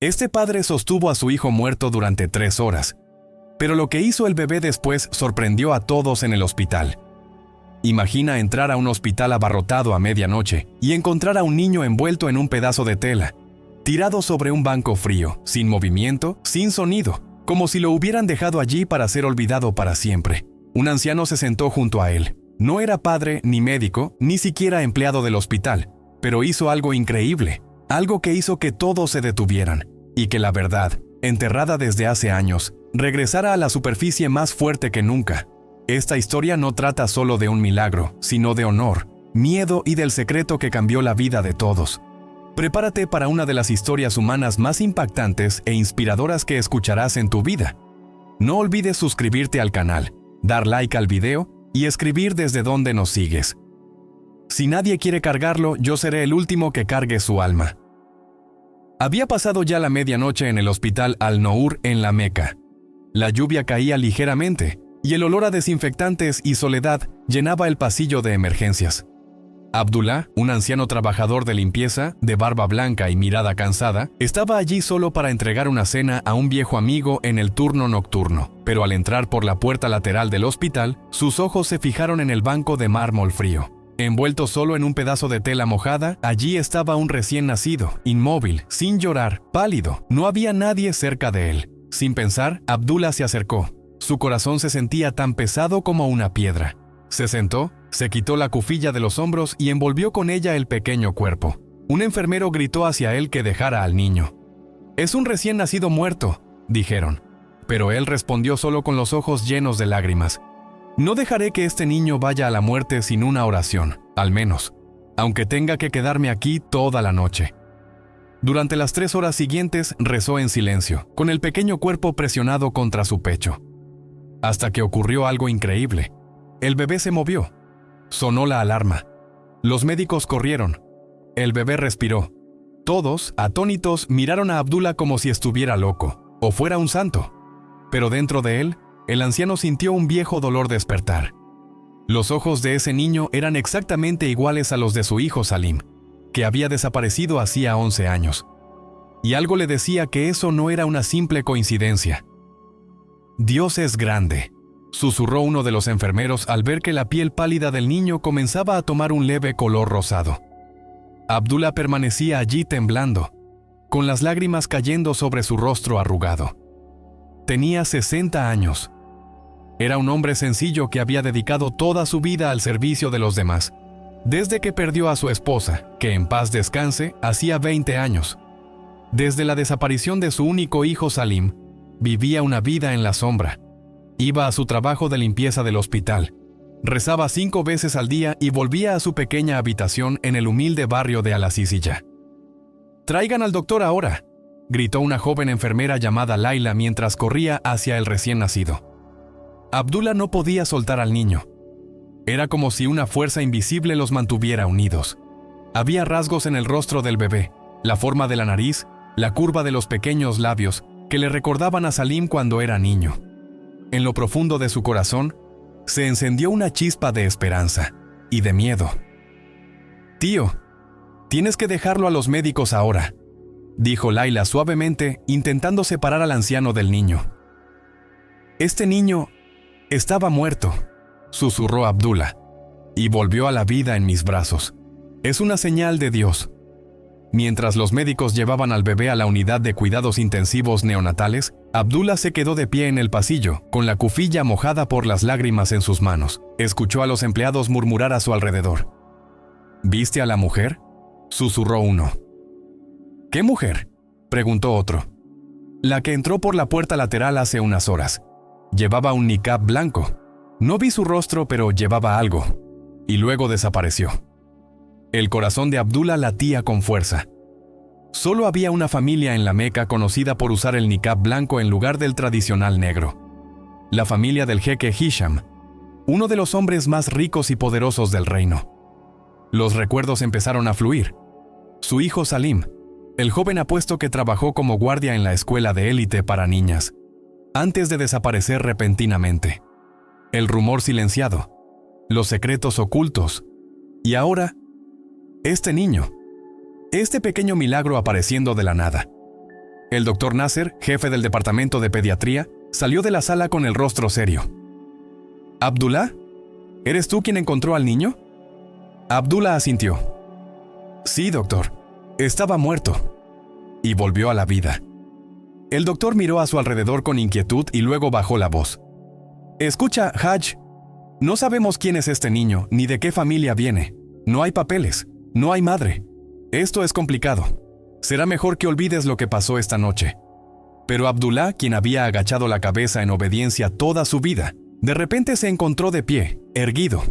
Este padre sostuvo a su hijo muerto durante 3 horas, pero lo que hizo el bebé después sorprendió a todos en el hospital. Imagina entrar a un hospital abarrotado a medianoche y encontrar a un niño envuelto en un pedazo de tela, tirado sobre un banco frío, sin movimiento, sin sonido, como si lo hubieran dejado allí para ser olvidado para siempre. Un anciano se sentó junto a él. No era padre, ni médico, ni siquiera empleado del hospital, pero hizo algo increíble, algo que hizo que todos se detuvieran, y que la verdad, enterrada desde hace años, regresara a la superficie más fuerte que nunca. Esta historia no trata solo de un milagro, sino de honor, miedo y del secreto que cambió la vida de todos. Prepárate para una de las historias humanas más impactantes e inspiradoras que escucharás en tu vida. No olvides suscribirte al canal, dar like al video y escribir desde dónde nos sigues. Si nadie quiere cargarlo, yo seré el último que cargue su alma. Había pasado ya la medianoche en el hospital Al-Nour en la Meca. La lluvia caía ligeramente y el olor a desinfectantes y soledad llenaba el pasillo de emergencias. Abdullah, un anciano trabajador de limpieza, de barba blanca y mirada cansada, estaba allí solo para entregar una cena a un viejo amigo en el turno nocturno. Pero al entrar por la puerta lateral del hospital, sus ojos se fijaron en el banco de mármol frío. Envuelto solo en un pedazo de tela mojada, allí estaba un recién nacido, inmóvil, sin llorar, pálido. No había nadie cerca de él. Sin pensar, Abdullah se acercó. Su corazón se sentía tan pesado como una piedra. Se sentó, se quitó la cufilla de los hombros y envolvió con ella el pequeño cuerpo. Un enfermero gritó hacia él que dejara al niño. «Es un recién nacido muerto», dijeron. Pero él respondió solo con los ojos llenos de lágrimas. «No dejaré que este niño vaya a la muerte sin una oración, al menos, aunque tenga que quedarme aquí toda la noche». Durante las 3 horas siguientes rezó en silencio, con el pequeño cuerpo presionado contra su pecho. Hasta que ocurrió algo increíble. El bebé se movió. Sonó la alarma. Los médicos corrieron. El bebé respiró. Todos, atónitos, miraron a Abdullah como si estuviera loco, o fuera un santo. Pero dentro de él, el anciano sintió un viejo dolor despertar. Los ojos de ese niño eran exactamente iguales a los de su hijo Salim, que había desaparecido hacía 11 años. Y algo le decía que eso no era una simple coincidencia. «Dios es grande», susurró uno de los enfermeros al ver que la piel pálida del niño comenzaba a tomar un leve color rosado. Abdullah permanecía allí temblando, con las lágrimas cayendo sobre su rostro arrugado. Tenía 60 años. Era un hombre sencillo que había dedicado toda su vida al servicio de los demás, desde que perdió a su esposa, que en paz descanse, hacía 20 años. Desde la desaparición de su único hijo Salim, vivía una vida en la sombra. Iba a su trabajo de limpieza del hospital, rezaba 5 veces al día y volvía a su pequeña habitación en el humilde barrio de Al-Aziziyah. «Traigan al doctor ahora», gritó una joven enfermera llamada Laila mientras corría hacia el recién nacido. Abdullah no podía soltar al niño. Era como si una fuerza invisible los mantuviera unidos. Había rasgos en el rostro del bebé, la forma de la nariz, la curva de los pequeños labios, que le recordaban a Salim cuando era niño. En lo profundo de su corazón, se encendió una chispa de esperanza y de miedo. «Tío, tienes que dejarlo a los médicos ahora», dijo Laila suavemente, intentando separar al anciano del niño. «Este niño estaba muerto», susurró Abdullah, «y volvió a la vida en mis brazos. Es una señal de Dios». Mientras los médicos llevaban al bebé a la unidad de cuidados intensivos neonatales, Abdullah se quedó de pie en el pasillo, con la cufilla mojada por las lágrimas en sus manos. Escuchó a los empleados murmurar a su alrededor. «¿Viste a la mujer?», susurró uno. «¿Qué mujer?», preguntó otro. «La que entró por la puerta lateral hace unas horas. Llevaba un niqab blanco. No vi su rostro, pero llevaba algo. Y luego desapareció». El corazón de Abdullah latía con fuerza. Solo había una familia en la Meca conocida por usar el niqab blanco en lugar del tradicional negro. La familia del jeque Hisham, uno de los hombres más ricos y poderosos del reino. Los recuerdos empezaron a fluir. Su hijo Salim, el joven apuesto que trabajó como guardia en la escuela de élite para niñas, antes de desaparecer repentinamente. El rumor silenciado, los secretos ocultos, y ahora, este niño, este pequeño milagro apareciendo de la nada. El doctor Nasser, jefe del departamento de pediatría, salió de la sala con el rostro serio. «¿Abdullah? ¿Eres tú quien encontró al niño?» Abdullah asintió. «Sí, doctor. Estaba muerto». Y volvió a la vida. El doctor miró a su alrededor con inquietud y luego bajó la voz. «Escucha, Hajj. No sabemos quién es este niño, ni de qué familia viene. No hay papeles. No hay madre. Esto es complicado. Será mejor que olvides lo que pasó esta noche». Pero Abdullah, quien había agachado la cabeza en obediencia toda su vida, de repente se encontró de pie, erguido.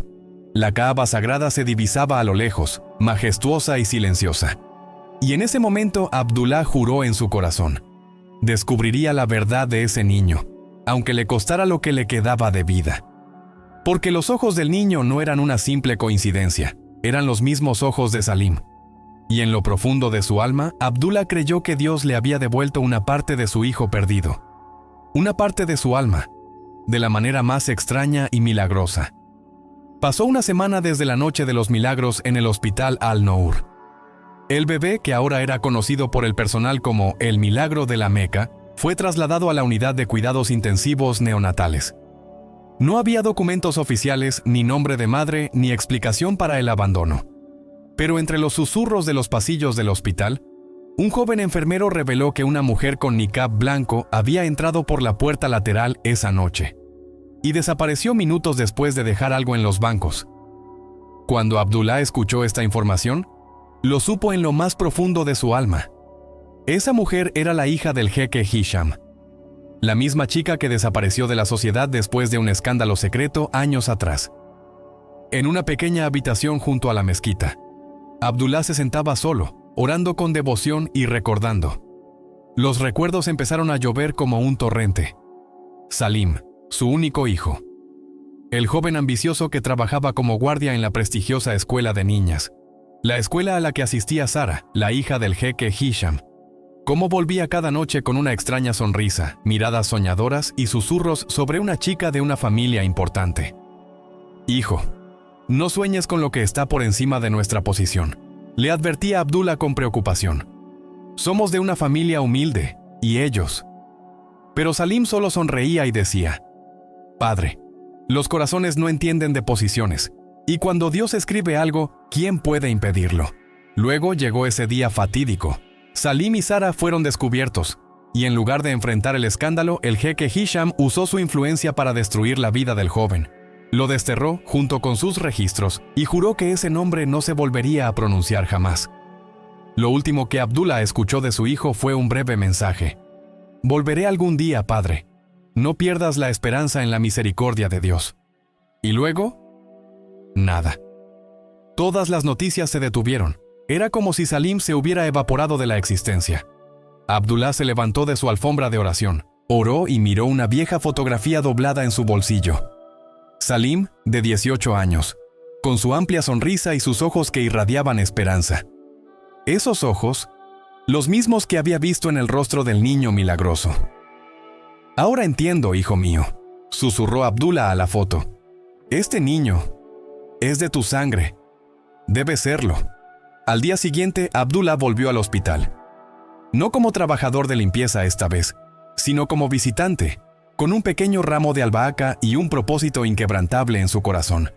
La Kaaba sagrada se divisaba a lo lejos, majestuosa y silenciosa. Y en ese momento Abdullah juró en su corazón. Descubriría la verdad de ese niño, aunque le costara lo que le quedaba de vida. Porque los ojos del niño no eran una simple coincidencia, eran los mismos ojos de Salim. Y en lo profundo de su alma, Abdullah creyó que Dios le había devuelto una parte de su hijo perdido. Una parte de su alma, de la manera más extraña y milagrosa. Pasó una semana desde la noche de los milagros en el hospital Al-Nour. El bebé, que ahora era conocido por el personal como el Milagro de la Meca, fue trasladado a la unidad de cuidados intensivos neonatales. No había documentos oficiales, ni nombre de madre, ni explicación para el abandono. Pero entre los susurros de los pasillos del hospital, un joven enfermero reveló que una mujer con niqab blanco había entrado por la puerta lateral esa noche y desapareció minutos después de dejar algo en los bancos. Cuando Abdullah escuchó esta información, lo supo en lo más profundo de su alma. Esa mujer era la hija del jeque Hisham, la misma chica que desapareció de la sociedad después de un escándalo secreto años atrás. En una pequeña habitación junto a la mezquita, Abdullah se sentaba solo, orando con devoción y recordando. Los recuerdos empezaron a llover como un torrente. Salim, su único hijo. El joven ambicioso que trabajaba como guardia en la prestigiosa escuela de niñas. La escuela a la que asistía Sara, la hija del jeque Hisham. Cómo volvía cada noche con una extraña sonrisa, miradas soñadoras y susurros sobre una chica de una familia importante. «Hijo, no sueñes con lo que está por encima de nuestra posición», le advertía Abdullah con preocupación. «Somos de una familia humilde, y ellos». Pero Salim solo sonreía y decía: «Padre, los corazones no entienden de posiciones, y cuando Dios escribe algo, ¿quién puede impedirlo?». Luego llegó ese día fatídico. Salim y Sara fueron descubiertos, y en lugar de enfrentar el escándalo, el jeque Hisham usó su influencia para destruir la vida del joven. Lo desterró junto con sus registros y juró que ese nombre no se volvería a pronunciar jamás. Lo último que Abdullah escuchó de su hijo fue un breve mensaje: «Volveré algún día, padre. No pierdas la esperanza en la misericordia de Dios». Y luego, nada. Todas las noticias se detuvieron. Era como si Salim se hubiera evaporado de la existencia. Abdullah se levantó de su alfombra de oración, oró y miró una vieja fotografía doblada en su bolsillo. Salim, de 18 años, con su amplia sonrisa y sus ojos que irradiaban esperanza. Esos ojos, los mismos que había visto en el rostro del niño milagroso. «Ahora entiendo, hijo mío», susurró Abdullah a la foto. «Este niño es de tu sangre. Debe serlo». Al día siguiente, Abdullah volvió al hospital. No como trabajador de limpieza esta vez, sino como visitante, con un pequeño ramo de albahaca y un propósito inquebrantable en su corazón.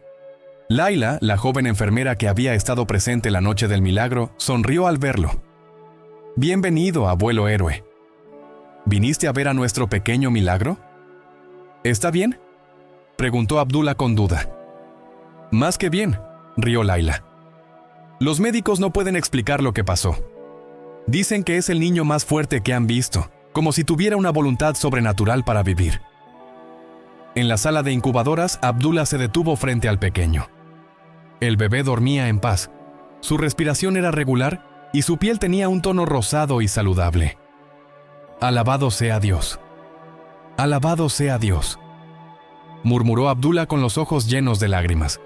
Laila, la joven enfermera que había estado presente la noche del milagro, sonrió al verlo. «Bienvenido, abuelo héroe. ¿Viniste a ver a nuestro pequeño milagro? ¿Está bien?», preguntó Abdullah con duda. «Más que bien», rió Laila. «Los médicos no pueden explicar lo que pasó. Dicen que es el niño más fuerte que han visto, como si tuviera una voluntad sobrenatural para vivir». En la sala de incubadoras, Abdullah se detuvo frente al pequeño. El bebé dormía en paz. Su respiración era regular y su piel tenía un tono rosado y saludable. «Alabado sea Dios. Alabado sea Dios», murmuró Abdullah con los ojos llenos de lágrimas.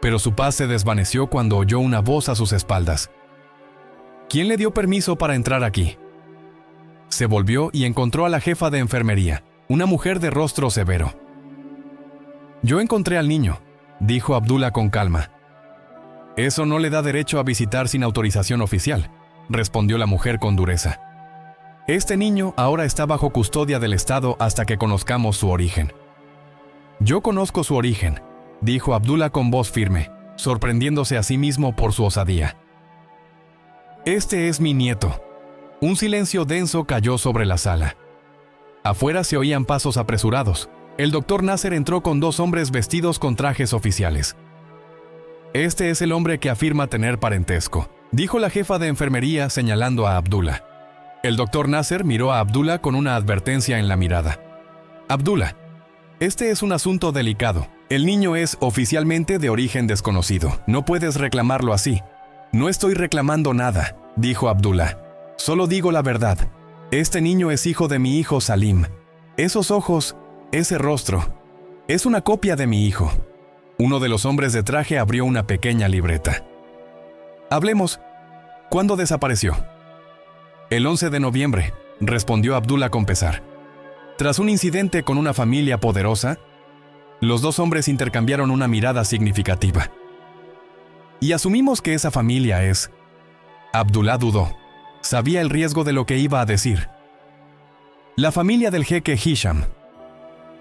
Pero su paz se desvaneció cuando oyó una voz a sus espaldas. «¿Quién le dio permiso para entrar aquí?». Se volvió y encontró a la jefa de enfermería, una mujer de rostro severo. «Yo encontré al niño», dijo Abdullah con calma. «Eso no le da derecho a visitar sin autorización oficial», respondió la mujer con dureza. Este niño ahora está bajo custodia del Estado hasta que conozcamos su origen. Yo conozco su origen, dijo Abdullah con voz firme, sorprendiéndose a sí mismo por su osadía. Este es mi nieto. Un silencio denso cayó sobre la sala. Afuera se oían pasos apresurados. El doctor Nasser entró con dos hombres vestidos con trajes oficiales. Este es el hombre que afirma tener parentesco, dijo la jefa de enfermería señalando a Abdullah. El doctor Nasser miró a Abdullah con una advertencia en la mirada. Abdullah, este es un asunto delicado. El niño es oficialmente de origen desconocido. No puedes reclamarlo así. No estoy reclamando nada, dijo Abdullah. Solo digo la verdad. Este niño es hijo de mi hijo Salim. Esos ojos, ese rostro, es una copia de mi hijo. Uno de los hombres de traje abrió una pequeña libreta. Hablemos. ¿Cuándo desapareció? El 11 de noviembre, respondió Abdullah con pesar. Tras un incidente con una familia poderosa, los dos hombres intercambiaron una mirada significativa. Y asumimos que esa familia es... Abdullah dudó. Sabía el riesgo de lo que iba a decir. La familia del jeque Hisham.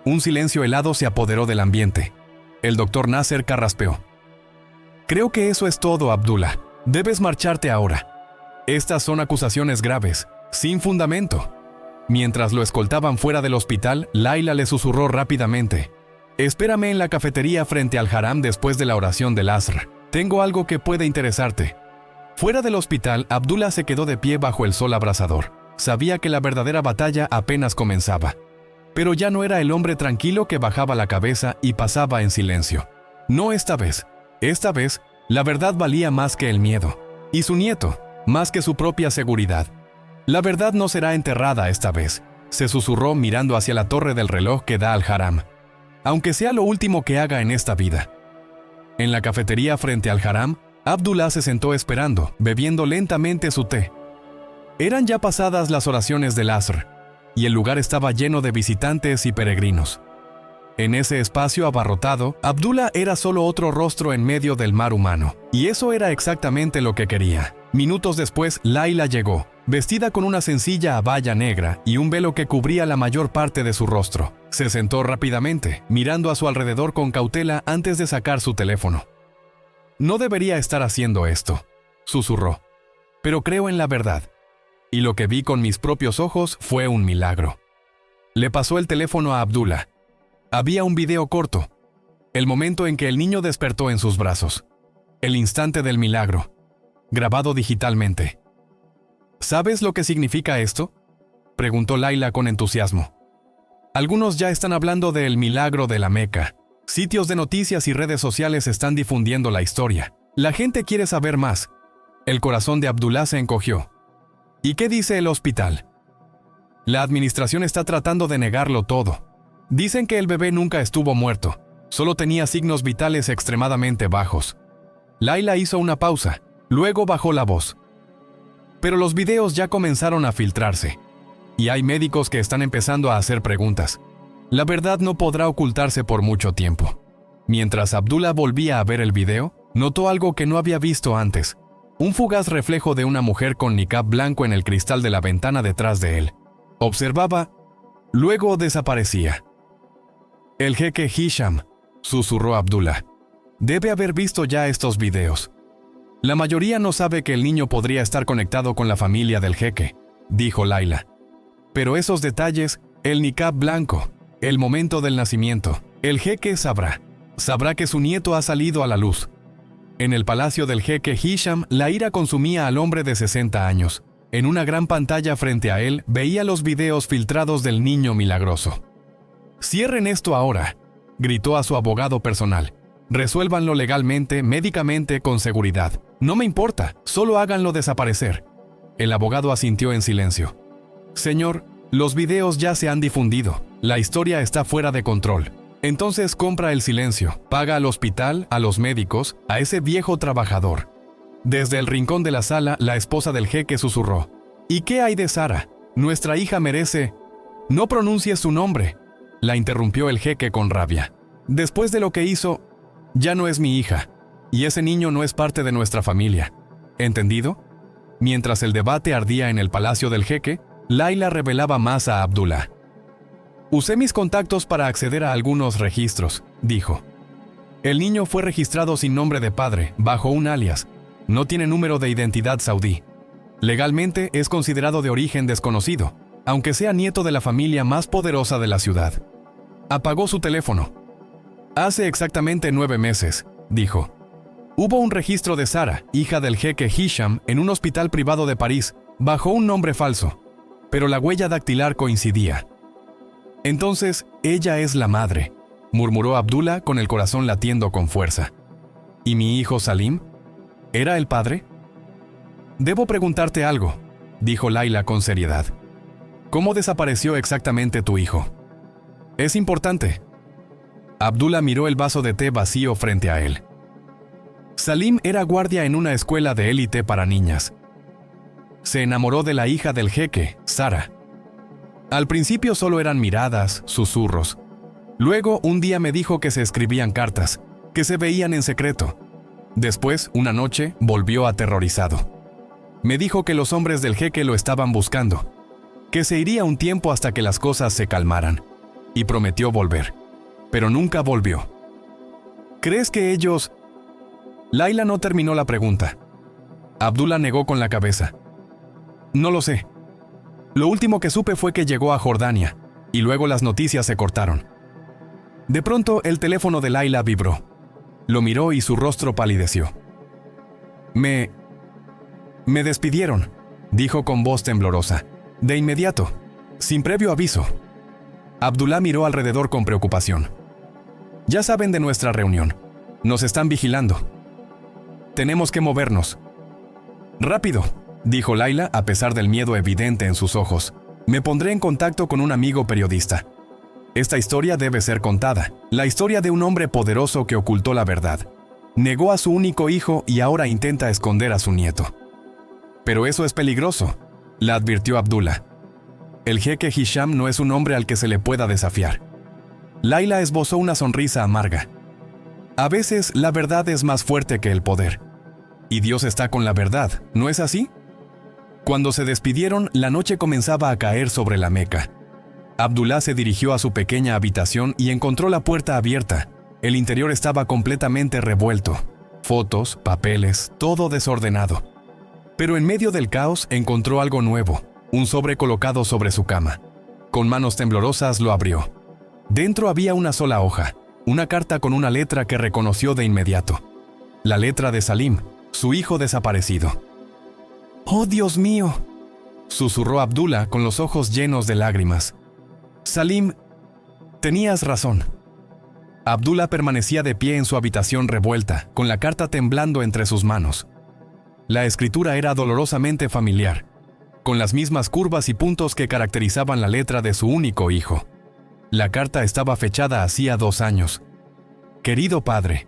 Un silencio helado se apoderó del ambiente. El doctor Nasser carraspeó. Creo que eso es todo, Abdullah. Debes marcharte ahora. Estas son acusaciones graves, sin fundamento. Mientras lo escoltaban fuera del hospital, Laila le susurró rápidamente. Espérame en la cafetería frente al haram después de la oración del Asr. Tengo algo que puede interesarte. Fuera del hospital, Abdullah se quedó de pie bajo el sol abrasador. Sabía que la verdadera batalla apenas comenzaba. Pero ya no era el hombre tranquilo que bajaba la cabeza y pasaba en silencio. No esta vez. Esta vez, la verdad valía más que el miedo. Y su nieto, más que su propia seguridad. La verdad no será enterrada esta vez, se susurró mirando hacia la torre del reloj que da al haram. Aunque sea lo último que haga en esta vida. En la cafetería frente al haram, Abdullah se sentó esperando, bebiendo lentamente su té. Eran ya pasadas las oraciones del Asr, y el lugar estaba lleno de visitantes y peregrinos. En ese espacio abarrotado, Abdullah era solo otro rostro en medio del mar humano, y eso era exactamente lo que quería. Minutos después, Laila llegó, vestida con una sencilla abaya negra y un velo que cubría la mayor parte de su rostro. Se sentó rápidamente, mirando a su alrededor con cautela antes de sacar su teléfono. No debería estar haciendo esto, susurró. Pero creo en la verdad. Y lo que vi con mis propios ojos fue un milagro. Le pasó el teléfono a Abdullah. Había un video corto. El momento en que el niño despertó en sus brazos. El instante del milagro. Grabado digitalmente. ¿Sabes lo que significa esto? Preguntó Laila con entusiasmo. Algunos ya están hablando del milagro de la Meca. Sitios de noticias y redes sociales están difundiendo la historia. La gente quiere saber más. El corazón de Abdullah se encogió. ¿Y qué dice el hospital? La administración está tratando de negarlo todo. Dicen que el bebé nunca estuvo muerto. Solo tenía signos vitales extremadamente bajos. Laila hizo una pausa. Luego bajó la voz. Pero los videos ya comenzaron a filtrarse. Y hay médicos que están empezando a hacer preguntas. La verdad no podrá ocultarse por mucho tiempo. Mientras Abdullah volvía a ver el video, notó algo que no había visto antes. Un fugaz reflejo de una mujer con niqab blanco en el cristal de la ventana detrás de él. Observaba, luego desaparecía. El jeque Hisham, susurró Abdullah. Debe haber visto ya estos videos. La mayoría no sabe que el niño podría estar conectado con la familia del jeque, dijo Laila. Pero esos detalles, el niqab blanco, el momento del nacimiento, el jeque sabrá. Sabrá que su nieto ha salido a la luz. En el palacio del jeque Hisham, la ira consumía al hombre de 60 años. En una gran pantalla frente a él, veía los videos filtrados del niño milagroso. «Cierren esto ahora», gritó a su abogado personal. «Resuélvanlo legalmente, médicamente, con seguridad. No me importa, solo háganlo desaparecer». El abogado asintió en silencio. «Señor, los videos ya se han difundido. La historia está fuera de control. Entonces compra el silencio, paga al hospital, a los médicos, a ese viejo trabajador». Desde el rincón de la sala, la esposa del jeque susurró. «¿Y qué hay de Sara? Nuestra hija merece...» «No pronuncies su nombre», la interrumpió el jeque con rabia. «Después de lo que hizo, ya no es mi hija, y ese niño no es parte de nuestra familia. ¿Entendido?» Mientras el debate ardía en el palacio del jeque, Laila revelaba más a Abdullah. Usé mis contactos para acceder a algunos registros, dijo. El niño fue registrado sin nombre de padre, bajo un alias. No tiene número de identidad saudí. Legalmente es considerado de origen desconocido, aunque sea nieto de la familia más poderosa de la ciudad. Apagó su teléfono. Hace exactamente 9 meses, dijo. Hubo un registro de Sara, hija del jeque Hisham, en un hospital privado de París, bajo un nombre falso, pero la huella dactilar coincidía. Entonces, ella es la madre, murmuró Abdullah con el corazón latiendo con fuerza. ¿Y mi hijo Salim? ¿Era el padre? Debo preguntarte algo, dijo Laila con seriedad. ¿Cómo desapareció exactamente tu hijo? Es importante. Abdullah miró el vaso de té vacío frente a él. Salim era guardia en una escuela de élite para niñas. Se enamoró de la hija del jeque, Sara. Al principio solo eran miradas, susurros. Luego, un día me dijo que se escribían cartas, que se veían en secreto. Después, una noche, volvió aterrorizado. Me dijo que los hombres del jeque lo estaban buscando, que se iría un tiempo hasta que las cosas se calmaran, y prometió volver, pero nunca volvió. ¿Crees que ellos...? Laila no terminó la pregunta. Abdullah negó con la cabeza. No lo sé. Lo último que supe fue que llegó a Jordania, y luego las noticias se cortaron. De pronto, el teléfono de Laila vibró. Lo miró y su rostro palideció. Me despidieron, dijo con voz temblorosa. De inmediato, sin previo aviso. Abdullah miró alrededor con preocupación. Ya saben de nuestra reunión. Nos están vigilando. Tenemos que movernos. Rápido, dijo Laila a pesar del miedo evidente en sus ojos. Me pondré en contacto con un amigo periodista. Esta historia debe ser contada. La historia de un hombre poderoso que ocultó la verdad. Negó a su único hijo y ahora intenta esconder a su nieto. Pero eso es peligroso, la advirtió Abdullah. El jeque Hisham no es un hombre al que se le pueda desafiar. Laila esbozó una sonrisa amarga. A veces la verdad es más fuerte que el poder. Y Dios está con la verdad, ¿no es así? Cuando se despidieron, la noche comenzaba a caer sobre la Meca. Abdullah se dirigió a su pequeña habitación y encontró la puerta abierta. El interior estaba completamente revuelto. Fotos, papeles, todo desordenado. Pero en medio del caos encontró algo nuevo, un sobre colocado sobre su cama. Con manos temblorosas lo abrió. Dentro había una sola hoja, una carta con una letra que reconoció de inmediato. La letra de Salim, su hijo desaparecido. «¡Oh, Dios mío!», susurró Abdullah con los ojos llenos de lágrimas. «Salim, tenías razón». Abdullah permanecía de pie en su habitación revuelta, con la carta temblando entre sus manos. La escritura era dolorosamente familiar, con las mismas curvas y puntos que caracterizaban la letra de su único hijo. La carta estaba fechada hacía 2 años. «Querido padre,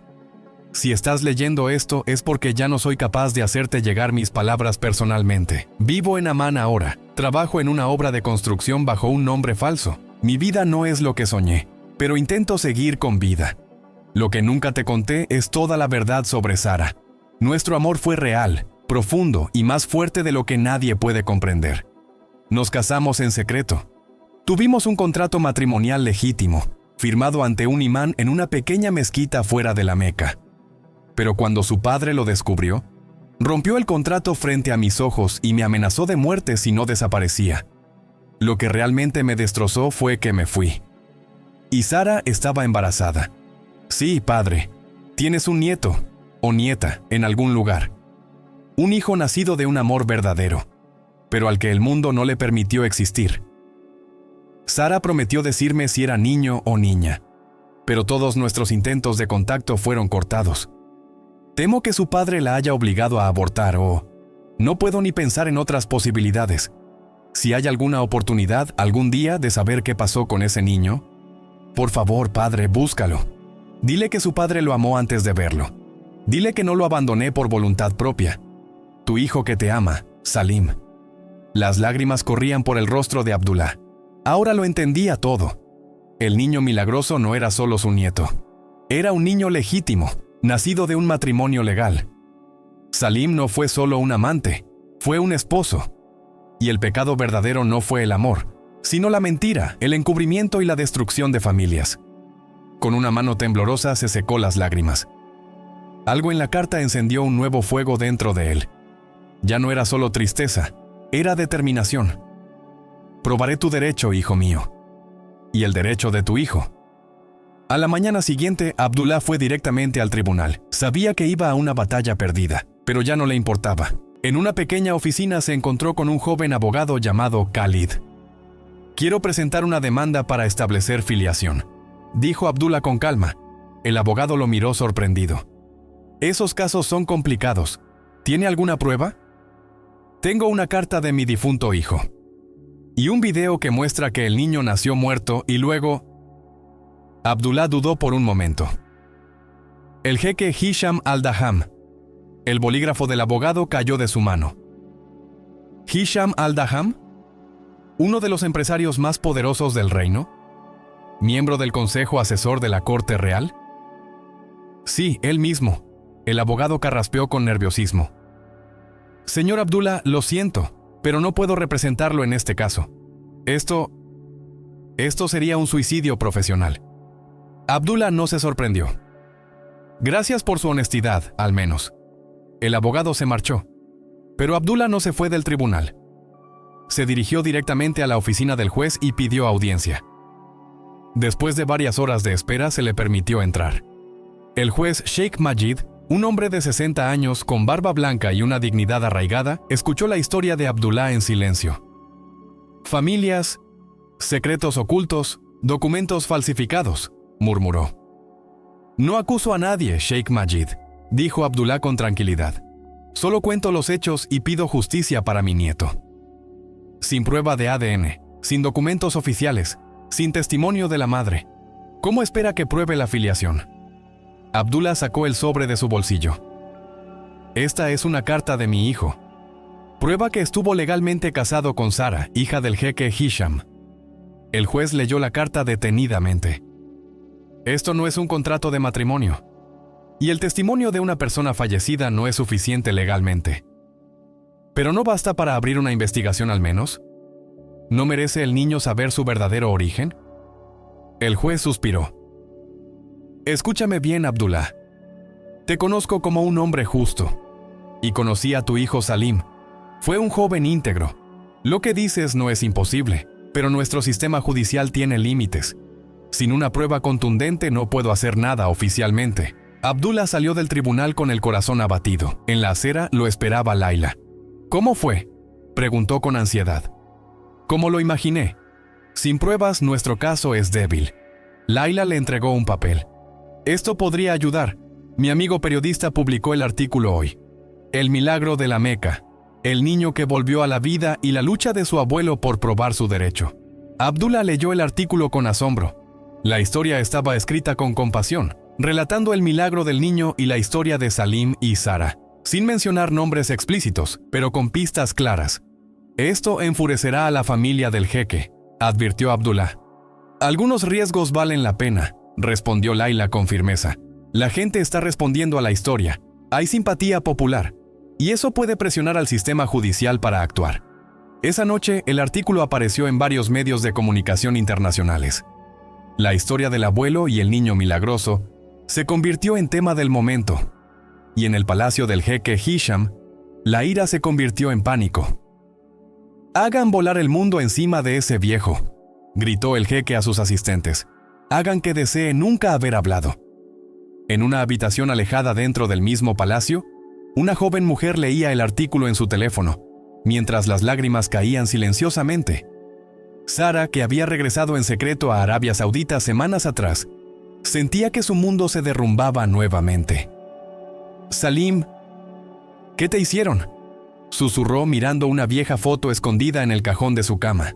si estás leyendo esto es porque ya no soy capaz de hacerte llegar mis palabras personalmente. Vivo en Amán ahora, trabajo en una obra de construcción bajo un nombre falso. Mi vida no es lo que soñé, pero intento seguir con vida. Lo que nunca te conté es toda la verdad sobre Sara. Nuestro amor fue real, profundo y más fuerte de lo que nadie puede comprender. Nos casamos en secreto. Tuvimos un contrato matrimonial legítimo, firmado ante un imán en una pequeña mezquita fuera de la Meca. Pero cuando su padre lo descubrió, rompió el contrato frente a mis ojos y me amenazó de muerte si no desaparecía. Lo que realmente me destrozó fue que me fui. Y Sara estaba embarazada. Sí, padre, tienes un nieto o nieta en algún lugar. Un hijo nacido de un amor verdadero, pero al que el mundo no le permitió existir. Sara prometió decirme si era niño o niña, pero todos nuestros intentos de contacto fueron cortados. Temo que su padre la haya obligado a abortar o... No puedo ni pensar en otras posibilidades. Si hay alguna oportunidad algún día de saber qué pasó con ese niño, por favor, padre, búscalo. Dile que su padre lo amó antes de verlo. Dile que no lo abandoné por voluntad propia. Tu hijo que te ama, Salim». Las lágrimas corrían por el rostro de Abdullah. Ahora lo entendía todo. El niño milagroso no era solo su nieto. Era un niño legítimo, nacido de un matrimonio legal. Salim no fue solo un amante, fue un esposo. Y el pecado verdadero no fue el amor, sino la mentira, el encubrimiento y la destrucción de familias. Con una mano temblorosa se secó las lágrimas. Algo en la carta encendió un nuevo fuego dentro de él. Ya no era solo tristeza, era determinación. Probaré tu derecho, hijo mío, y el derecho de tu hijo. A la mañana siguiente, Abdullah fue directamente al tribunal. Sabía que iba a una batalla perdida, pero ya no le importaba. En una pequeña oficina se encontró con un joven abogado llamado Khalid. «Quiero presentar una demanda para establecer filiación», dijo Abdullah con calma. El abogado lo miró sorprendido. «Esos casos son complicados. ¿Tiene alguna prueba?» «Tengo una carta de mi difunto hijo. Y un video que muestra que el niño nació muerto y luego...» Abdullah dudó por un momento. El jeque Hisham al-Daham. El bolígrafo del abogado cayó de su mano. ¿Hisham al-Daham? ¿Uno de los empresarios más poderosos del reino? ¿Miembro del consejo asesor de la corte real? Sí, él mismo. El abogado carraspeó con nerviosismo. Señor Abdullah, lo siento, pero no puedo representarlo en este caso. Esto sería un suicidio profesional. Abdullah no se sorprendió. Gracias por su honestidad, al menos. El abogado se marchó. Pero Abdullah no se fue del tribunal. Se dirigió directamente a la oficina del juez y pidió audiencia. Después de varias horas de espera, se le permitió entrar. El juez Sheikh Majid, un hombre de 60 años con barba blanca y una dignidad arraigada, escuchó la historia de Abdullah en silencio. Familias, secretos ocultos, documentos falsificados, murmuró. No acuso a nadie, Sheikh Majid, dijo Abdullah con tranquilidad. Solo cuento los hechos y pido justicia para mi nieto. Sin prueba de ADN, sin documentos oficiales, sin testimonio de la madre, ¿cómo espera que pruebe la filiación? Abdullah sacó el sobre de su bolsillo. Esta es una carta de mi hijo. Prueba que estuvo legalmente casado con Sara, hija del jeque Hisham. El juez leyó la carta detenidamente. Esto no es un contrato de matrimonio. Y el testimonio de una persona fallecida no es suficiente legalmente. ¿Pero no basta para abrir una investigación al menos? ¿No merece el niño saber su verdadero origen? El juez suspiró. Escúchame bien, Abdullah. Te conozco como un hombre justo. Y conocí a tu hijo Salim. Fue un joven íntegro. Lo que dices no es imposible, pero nuestro sistema judicial tiene límites. Sin una prueba contundente no puedo hacer nada oficialmente. Abdullah salió del tribunal con el corazón abatido. En la acera lo esperaba Laila. ¿Cómo fue?, preguntó con ansiedad. Como lo imaginé. Sin pruebas, nuestro caso es débil. Laila le entregó un papel. Esto podría ayudar. Mi amigo periodista publicó el artículo hoy. El milagro de la Meca. El niño que volvió a la vida y la lucha de su abuelo por probar su derecho. Abdullah leyó el artículo con asombro. La historia estaba escrita con compasión, relatando el milagro del niño y la historia de Salim y Sara, sin mencionar nombres explícitos, pero con pistas claras. Esto enfurecerá a la familia del jeque, advirtió Abdullah. Algunos riesgos valen la pena, respondió Laila con firmeza. La gente está respondiendo a la historia. Hay simpatía popular, y eso puede presionar al sistema judicial para actuar. Esa noche, el artículo apareció en varios medios de comunicación internacionales. La historia del abuelo y el niño milagroso se convirtió en tema del momento, y en el palacio del jeque Hisham, la ira se convirtió en pánico. «Hagan volar el mundo encima de ese viejo», gritó el jeque a sus asistentes. «Hagan que desee nunca haber hablado». En una habitación alejada dentro del mismo palacio, una joven mujer leía el artículo en su teléfono, mientras las lágrimas caían silenciosamente. Sara, que había regresado en secreto a Arabia Saudita semanas atrás, sentía que su mundo se derrumbaba nuevamente. «Salim, ¿qué te hicieron?», susurró mirando una vieja foto escondida en el cajón de su cama.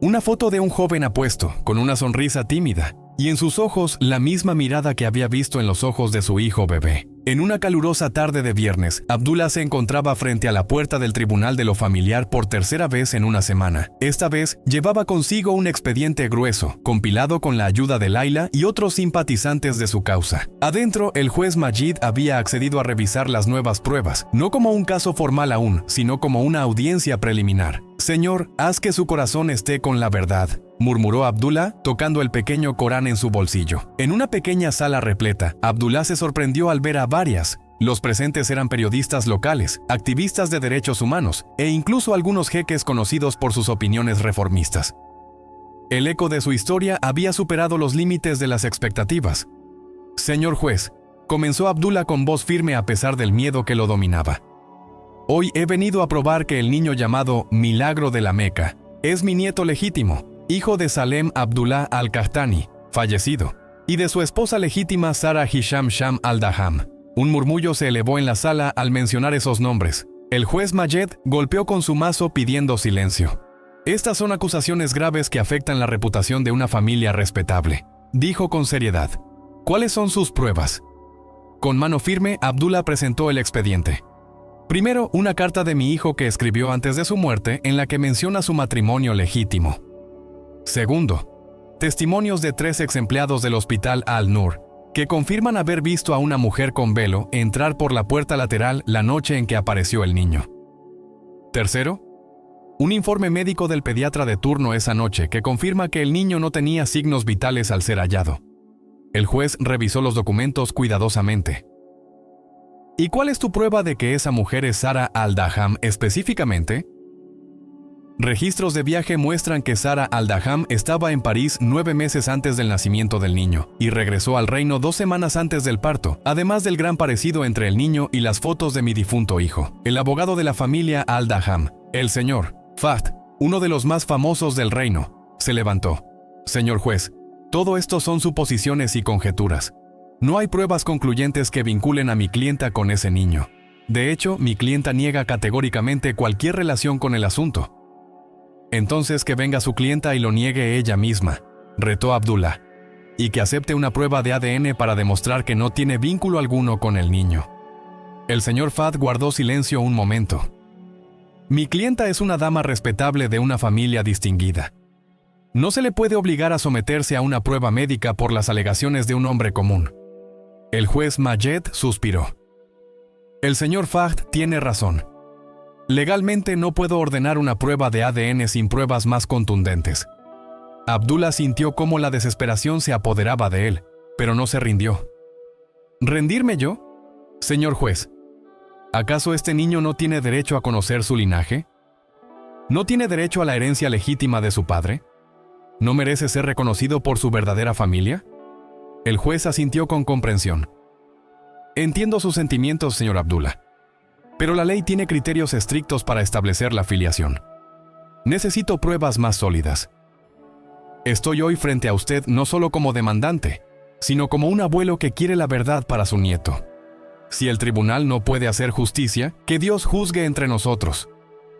Una foto de un joven apuesto, con una sonrisa tímida, y en sus ojos la misma mirada que había visto en los ojos de su hijo bebé. En una calurosa tarde de viernes, Abdullah se encontraba frente a la puerta del tribunal de lo familiar por tercera vez en una semana. Esta vez, llevaba consigo un expediente grueso, compilado con la ayuda de Laila y otros simpatizantes de su causa. Adentro, el juez Majid había accedido a revisar las nuevas pruebas, no como un caso formal aún, sino como una audiencia preliminar. Señor, haz que su corazón esté con la verdad, murmuró Abdullah, tocando el pequeño Corán en su bolsillo. En una pequeña sala repleta, Abdullah se sorprendió al ver a varias. Los presentes eran periodistas locales, activistas de derechos humanos, e incluso algunos jeques conocidos por sus opiniones reformistas. El eco de su historia había superado los límites de las expectativas. Señor juez, comenzó Abdullah con voz firme a pesar del miedo que lo dominaba. Hoy he venido a probar que el niño llamado Milagro de la Meca es mi nieto legítimo, hijo de Salem Abdullah al-Qahtani, fallecido, y de su esposa legítima Sara Hisham Sham al-Daham. Un murmullo se elevó en la sala al mencionar esos nombres. El juez Majed golpeó con su mazo pidiendo silencio. Estas son acusaciones graves que afectan la reputación de una familia respetable, dijo con seriedad. ¿Cuáles son sus pruebas? Con mano firme, Abdullah presentó el expediente. Primero, una carta de mi hijo que escribió antes de su muerte en la que menciona su matrimonio legítimo. Segundo, testimonios de 3 ex-empleados del hospital Al-Nur, que confirman haber visto a una mujer con velo entrar por la puerta lateral la noche en que apareció el niño. Tercero, un informe médico del pediatra de turno esa noche que confirma que el niño no tenía signos vitales al ser hallado. El juez revisó los documentos cuidadosamente. ¿Y cuál es tu prueba de que esa mujer es Sara al-Daham específicamente? Registros de viaje muestran que Sara al-Daham estaba en París 9 meses antes del nacimiento del niño y regresó al reino 2 semanas antes del parto, además del gran parecido entre el niño y las fotos de mi difunto hijo. El abogado de la familia al-Daham, el señor Fahd, uno de los más famosos del reino, se levantó. Señor juez, todo esto son suposiciones y conjeturas. No hay pruebas concluyentes que vinculen a mi clienta con ese niño. De hecho, mi clienta niega categóricamente cualquier relación con el asunto. Entonces que venga su clienta y lo niegue ella misma, retó Abdullah, y que acepte una prueba de ADN para demostrar que no tiene vínculo alguno con el niño. El señor Fahd guardó silencio un momento. Mi clienta es una dama respetable de una familia distinguida. No se le puede obligar a someterse a una prueba médica por las alegaciones de un hombre común. El juez Majed suspiró. El señor Fahd tiene razón. Legalmente no puedo ordenar una prueba de ADN sin pruebas más contundentes. Abdullah sintió cómo la desesperación se apoderaba de él, pero no se rindió. ¿Rendirme yo? Señor juez, ¿acaso este niño no tiene derecho a conocer su linaje? ¿No tiene derecho a la herencia legítima de su padre? ¿No merece ser reconocido por su verdadera familia? El juez asintió con comprensión. Entiendo sus sentimientos, señor Abdullah, pero la ley tiene criterios estrictos para establecer la filiación. Necesito pruebas más sólidas. Estoy hoy frente a usted no solo como demandante, sino como un abuelo que quiere la verdad para su nieto. Si el tribunal no puede hacer justicia, que Dios juzgue entre nosotros.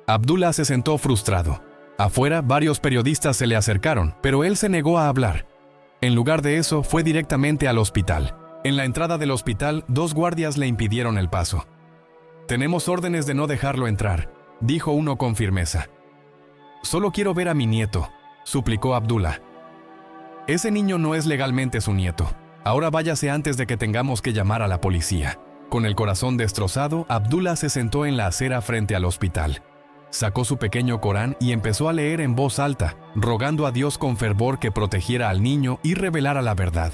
Abdullah se sentó frustrado. Afuera, varios periodistas se le acercaron, pero él se negó a hablar. En lugar de eso, fue directamente al hospital. En la entrada del hospital, 2 guardias le impidieron el paso. Tenemos órdenes de no dejarlo entrar, dijo uno con firmeza. Solo quiero ver a mi nieto, suplicó Abdullah. Ese niño no es legalmente su nieto. Ahora váyase antes de que tengamos que llamar a la policía. Con el corazón destrozado, Abdullah se sentó en la acera frente al hospital. Sacó su pequeño Corán y empezó a leer en voz alta, rogando a Dios con fervor que protegiera al niño y revelara la verdad.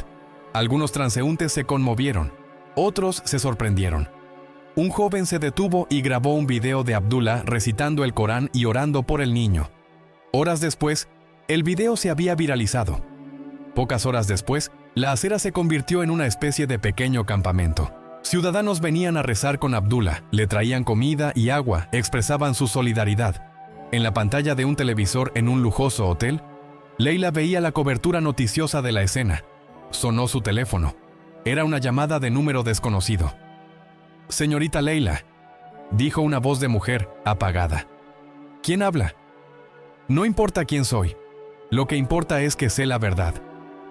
Algunos transeúntes se conmovieron, otros se sorprendieron. Un joven se detuvo y grabó un video de Abdullah recitando el Corán y orando por el niño. Horas después, el video se había viralizado. Pocas horas después, la acera se convirtió en una especie de pequeño campamento. Ciudadanos venían a rezar con Abdullah, le traían comida y agua, expresaban su solidaridad. En la pantalla de un televisor en un lujoso hotel, Leila veía la cobertura noticiosa de la escena. Sonó su teléfono. Era una llamada de número desconocido. «Señorita Leila», dijo una voz de mujer, apagada. «¿Quién habla?» «No importa quién soy. Lo que importa es que sé la verdad.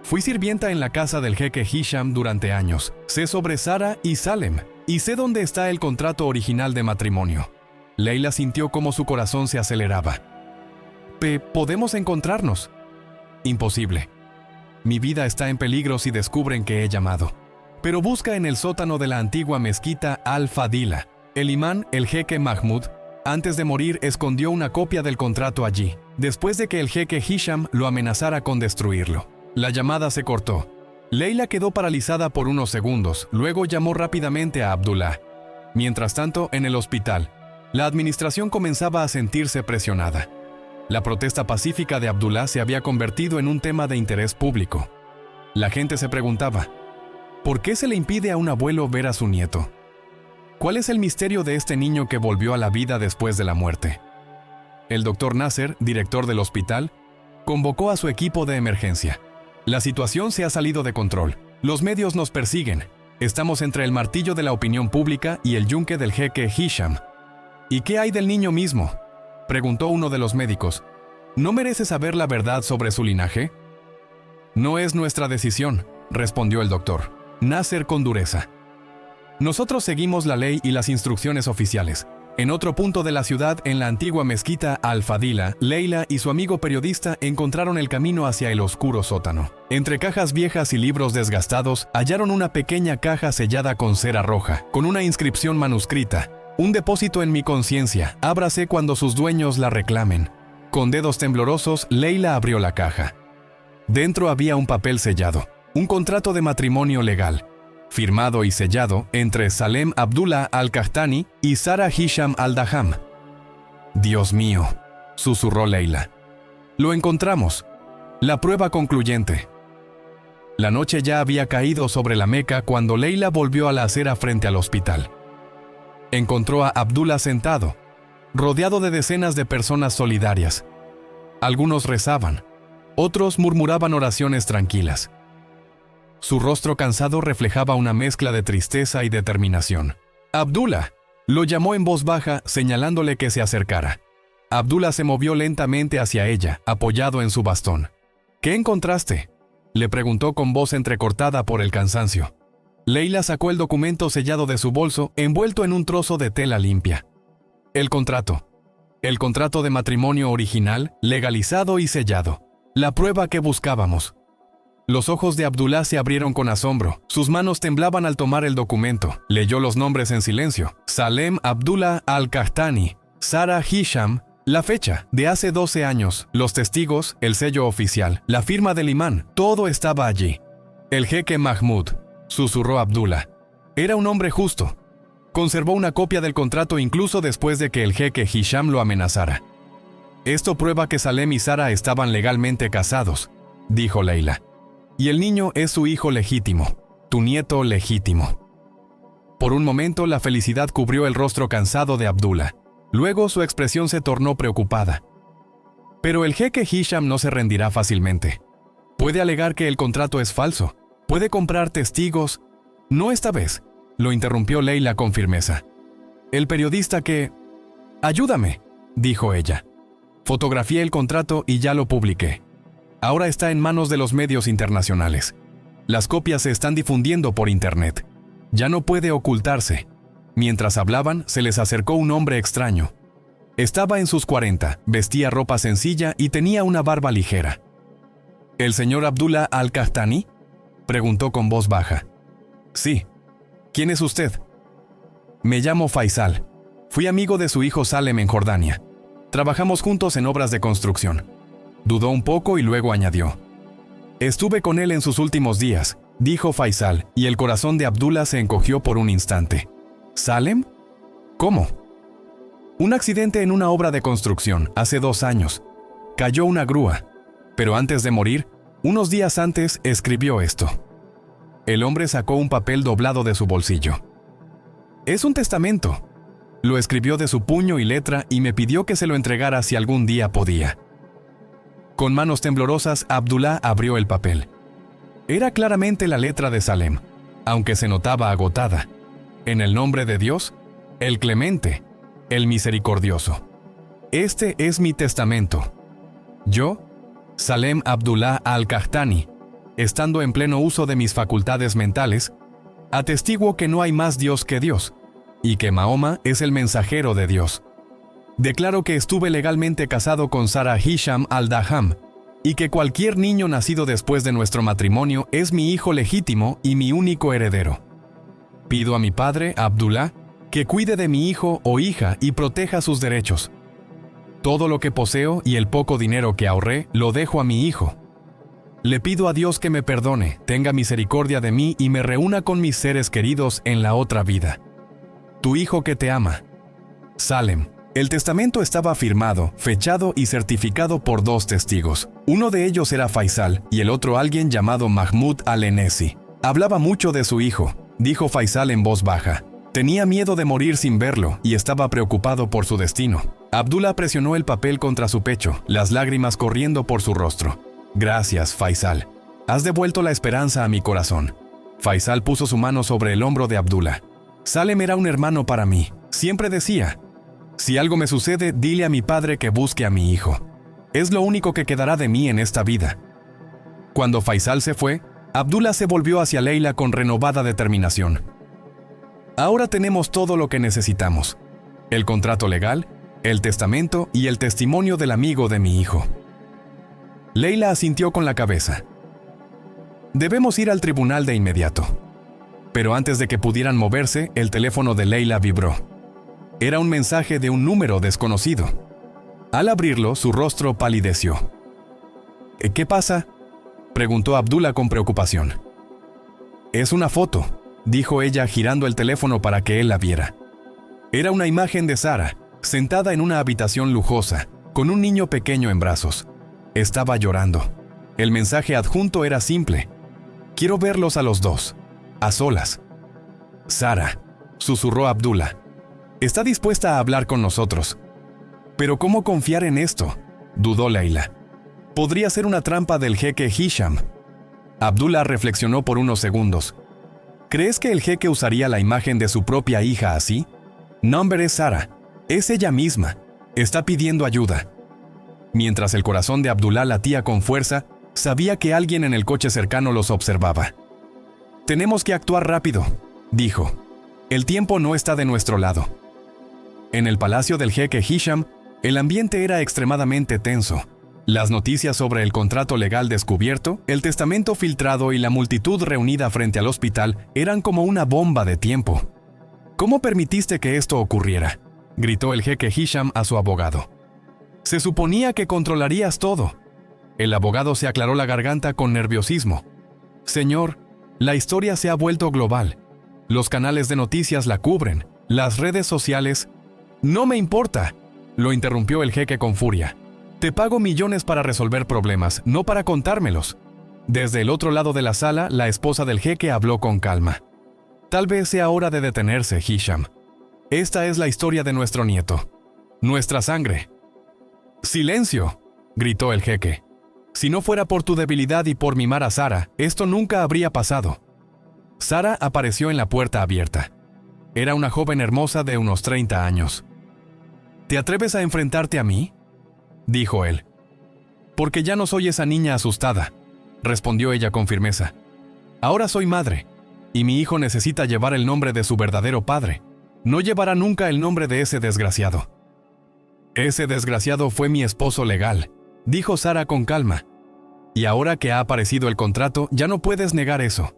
Fui sirvienta en la casa del jeque Hisham durante años. Sé sobre Sara y Salem, y sé dónde está el contrato original de matrimonio». Leila sintió cómo su corazón se aceleraba. «¿Podemos encontrarnos?» «Imposible. Mi vida está en peligro si descubren que he llamado. Pero busca en el sótano de la antigua mezquita Al-Fadila. El imán, el jeque Mahmud, Antes de morir, escondió una copia del contrato allí, después de que el jeque Hisham lo amenazara con destruirlo. La llamada se cortó. Leila quedó paralizada por unos segundos, luego llamó rápidamente a Abdullah. Mientras tanto, en el hospital, la administración comenzaba a sentirse presionada. La protesta pacífica de Abdullah se había convertido en un tema de interés público. La gente se preguntaba, ¿por qué se le impide a un abuelo ver a su nieto? ¿Cuál es el misterio de este niño que volvió a la vida después de la muerte? El doctor Nasser, director del hospital, convocó a su equipo de emergencia. La situación se ha salido de control. Los medios nos persiguen. Estamos entre el martillo de la opinión pública y el yunque del jeque Hisham. ¿Y qué hay del niño mismo?, preguntó uno de los médicos. ¿No merece saber la verdad sobre su linaje? No es nuestra decisión, respondió el doctor Nasser con dureza. Nosotros seguimos la ley y las instrucciones oficiales. En otro punto de la ciudad, en la antigua mezquita Al-Fadila, Leila y su amigo periodista encontraron el camino hacia el oscuro sótano. Entre cajas viejas y libros desgastados, hallaron una pequeña caja sellada con cera roja, con una inscripción manuscrita. Un depósito en mi conciencia, ábrase cuando sus dueños la reclamen. Con dedos temblorosos, Leila abrió la caja. Dentro había un papel sellado, un contrato de matrimonio legal, firmado y sellado entre Salem Abdullah Al-Qahtani y Sara Hisham Al-Daham. «Dios mío», susurró Leila. «Lo encontramos. La prueba concluyente». La noche ya había caído sobre la Meca cuando Leila volvió a la acera frente al hospital. Encontró a Abdullah sentado, rodeado de decenas de personas solidarias. Algunos rezaban, otros murmuraban oraciones tranquilas. Su rostro cansado reflejaba una mezcla de tristeza y determinación. «Abdullah», lo llamó en voz baja, señalándole que se acercara. Abdullah se movió lentamente hacia ella, apoyado en su bastón. «¿Qué encontraste?», le preguntó con voz entrecortada por el cansancio. Leila sacó el documento sellado de su bolso, envuelto en un trozo de tela limpia. El contrato de matrimonio original, legalizado y sellado. La prueba que buscábamos. Los ojos de Abdullah se abrieron con asombro. Sus manos temblaban al tomar el documento. Leyó los nombres en silencio. Salem Abdullah Al-Qahtani, Sara Hisham, la fecha, de hace 12 años, los testigos, el sello oficial, la firma del imán, todo estaba allí. El jeque Mahmud, susurró Abdullah. Era un hombre justo. Conservó una copia del contrato incluso después de que el jeque Hisham lo amenazara. Esto prueba que Salem y Sara estaban legalmente casados, dijo Leila. Y el niño es su hijo legítimo, tu nieto legítimo. Por un momento la felicidad cubrió el rostro cansado de Abdullah. Luego su expresión se tornó preocupada. Pero el jeque Hisham no se rendirá fácilmente. Puede alegar que el contrato es falso. Puede comprar testigos. No esta vez, lo interrumpió Leila con firmeza. El periodista que... «Ayúdame», dijo ella. «Fotografié el contrato y ya lo publiqué. Ahora está en manos de los medios internacionales. Las copias se están difundiendo por internet. Ya no puede ocultarse». Mientras hablaban, se les acercó un hombre extraño. Estaba en sus 40, vestía ropa sencilla y tenía una barba ligera. «¿El señor Abdullah Al-Qahtani?», preguntó con voz baja. «Sí. ¿Quién es usted?». «Me llamo Faisal. Fui amigo de su hijo Salem en Jordania. Trabajamos juntos en obras de construcción». Dudó un poco y luego añadió. «Estuve con él en sus últimos días», dijo Faisal, y el corazón de Abdullah se encogió por un instante. «¿Salem? ¿Cómo?» «Un accidente en una obra de construcción, hace 2 años. Cayó una grúa, pero antes de morir, unos días antes, escribió esto». El hombre sacó un papel doblado de su bolsillo. «Es un testamento». Lo escribió de su puño y letra y me pidió que se lo entregara si algún día podía. Con manos temblorosas, Abdullah abrió el papel. Era claramente la letra de Salem, aunque se notaba agotada. En el nombre de Dios, el clemente, el misericordioso. Este es mi testamento. Yo, Salem Abdullah Al-Qahtani, estando en pleno uso de mis facultades mentales, atestiguo que no hay más Dios que Dios, y que Mahoma es el mensajero de Dios. Declaro que estuve legalmente casado con Sara Hisham Al-Daham, y que cualquier niño nacido después de nuestro matrimonio es mi hijo legítimo y mi único heredero. Pido a mi padre, Abdullah, que cuide de mi hijo o hija y proteja sus derechos. Todo lo que poseo y el poco dinero que ahorré lo dejo a mi hijo. Le pido a Dios que me perdone, tenga misericordia de mí y me reúna con mis seres queridos en la otra vida. Tu hijo que te ama. Salem. El testamento estaba firmado, fechado y certificado por 2 testigos. Uno de ellos era Faisal y el otro alguien llamado Mahmoud Al-Enesi. Hablaba mucho de su hijo, dijo Faisal en voz baja. Tenía miedo de morir sin verlo y estaba preocupado por su destino. Abdullah presionó el papel contra su pecho, las lágrimas corriendo por su rostro. Gracias, Faisal. Has devuelto la esperanza a mi corazón. Faisal puso su mano sobre el hombro de Abdullah. Salem era un hermano para mí. Siempre decía, si algo me sucede, dile a mi padre que busque a mi hijo. Es lo único que quedará de mí en esta vida. Cuando Faisal se fue, Abdullah se volvió hacia Leila con renovada determinación. Ahora tenemos todo lo que necesitamos. El contrato legal, el testamento y el testimonio del amigo de mi hijo. Leila asintió con la cabeza. Debemos ir al tribunal de inmediato. Pero antes de que pudieran moverse, el teléfono de Leila vibró. Era un mensaje de un número desconocido. Al abrirlo, su rostro palideció. ¿Qué pasa?, preguntó Abdullah con preocupación. Es una foto, dijo ella girando el teléfono para que él la viera. Era una imagen de Sara, sentada en una habitación lujosa, con un niño pequeño en brazos. Estaba llorando. El mensaje adjunto era simple. Quiero verlos a los dos, a solas. Sara, susurró Abdullah. Está dispuesta a hablar con nosotros. Pero ¿cómo confiar en esto?, dudó Leila. Podría ser una trampa del jeque Hisham. Abdullah reflexionó por unos segundos. ¿Crees que el jeque usaría la imagen de su propia hija así? No, hombre, es Sara. Es ella misma. Está pidiendo ayuda. Mientras el corazón de Abdullah latía con fuerza, sabía que alguien en el coche cercano los observaba. Tenemos que actuar rápido, dijo. El tiempo no está de nuestro lado. En el palacio del jeque Hisham, el ambiente era extremadamente tenso. Las noticias sobre el contrato legal descubierto, el testamento filtrado y la multitud reunida frente al hospital eran como una bomba de tiempo. ¿Cómo permitiste que esto ocurriera?, gritó el jeque Hisham a su abogado. Se suponía que controlarías todo. El abogado se aclaró la garganta con nerviosismo. Señor, la historia se ha vuelto global. Los canales de noticias la cubren, las redes sociales... No me importa, lo interrumpió el jeque con furia. Te pago millones para resolver problemas, no para contármelos. Desde el otro lado de la sala, la esposa del jeque habló con calma. Tal vez sea hora de detenerse, Hisham. Esta es la historia de nuestro nieto. Nuestra sangre. ¡Silencio!, gritó el jeque. Si no fuera por tu debilidad y por mimar a Sara, esto nunca habría pasado. Sara apareció en la puerta abierta. Era una joven hermosa de unos 30 años. ¿Te atreves a enfrentarte a mí?, dijo él. Porque ya no soy esa niña asustada, respondió ella con firmeza. Ahora soy madre, y mi hijo necesita llevar el nombre de su verdadero padre. No llevará nunca el nombre de ese desgraciado. Ese desgraciado fue mi esposo legal, dijo Sara con calma. Y ahora que ha aparecido el contrato, ya no puedes negar eso.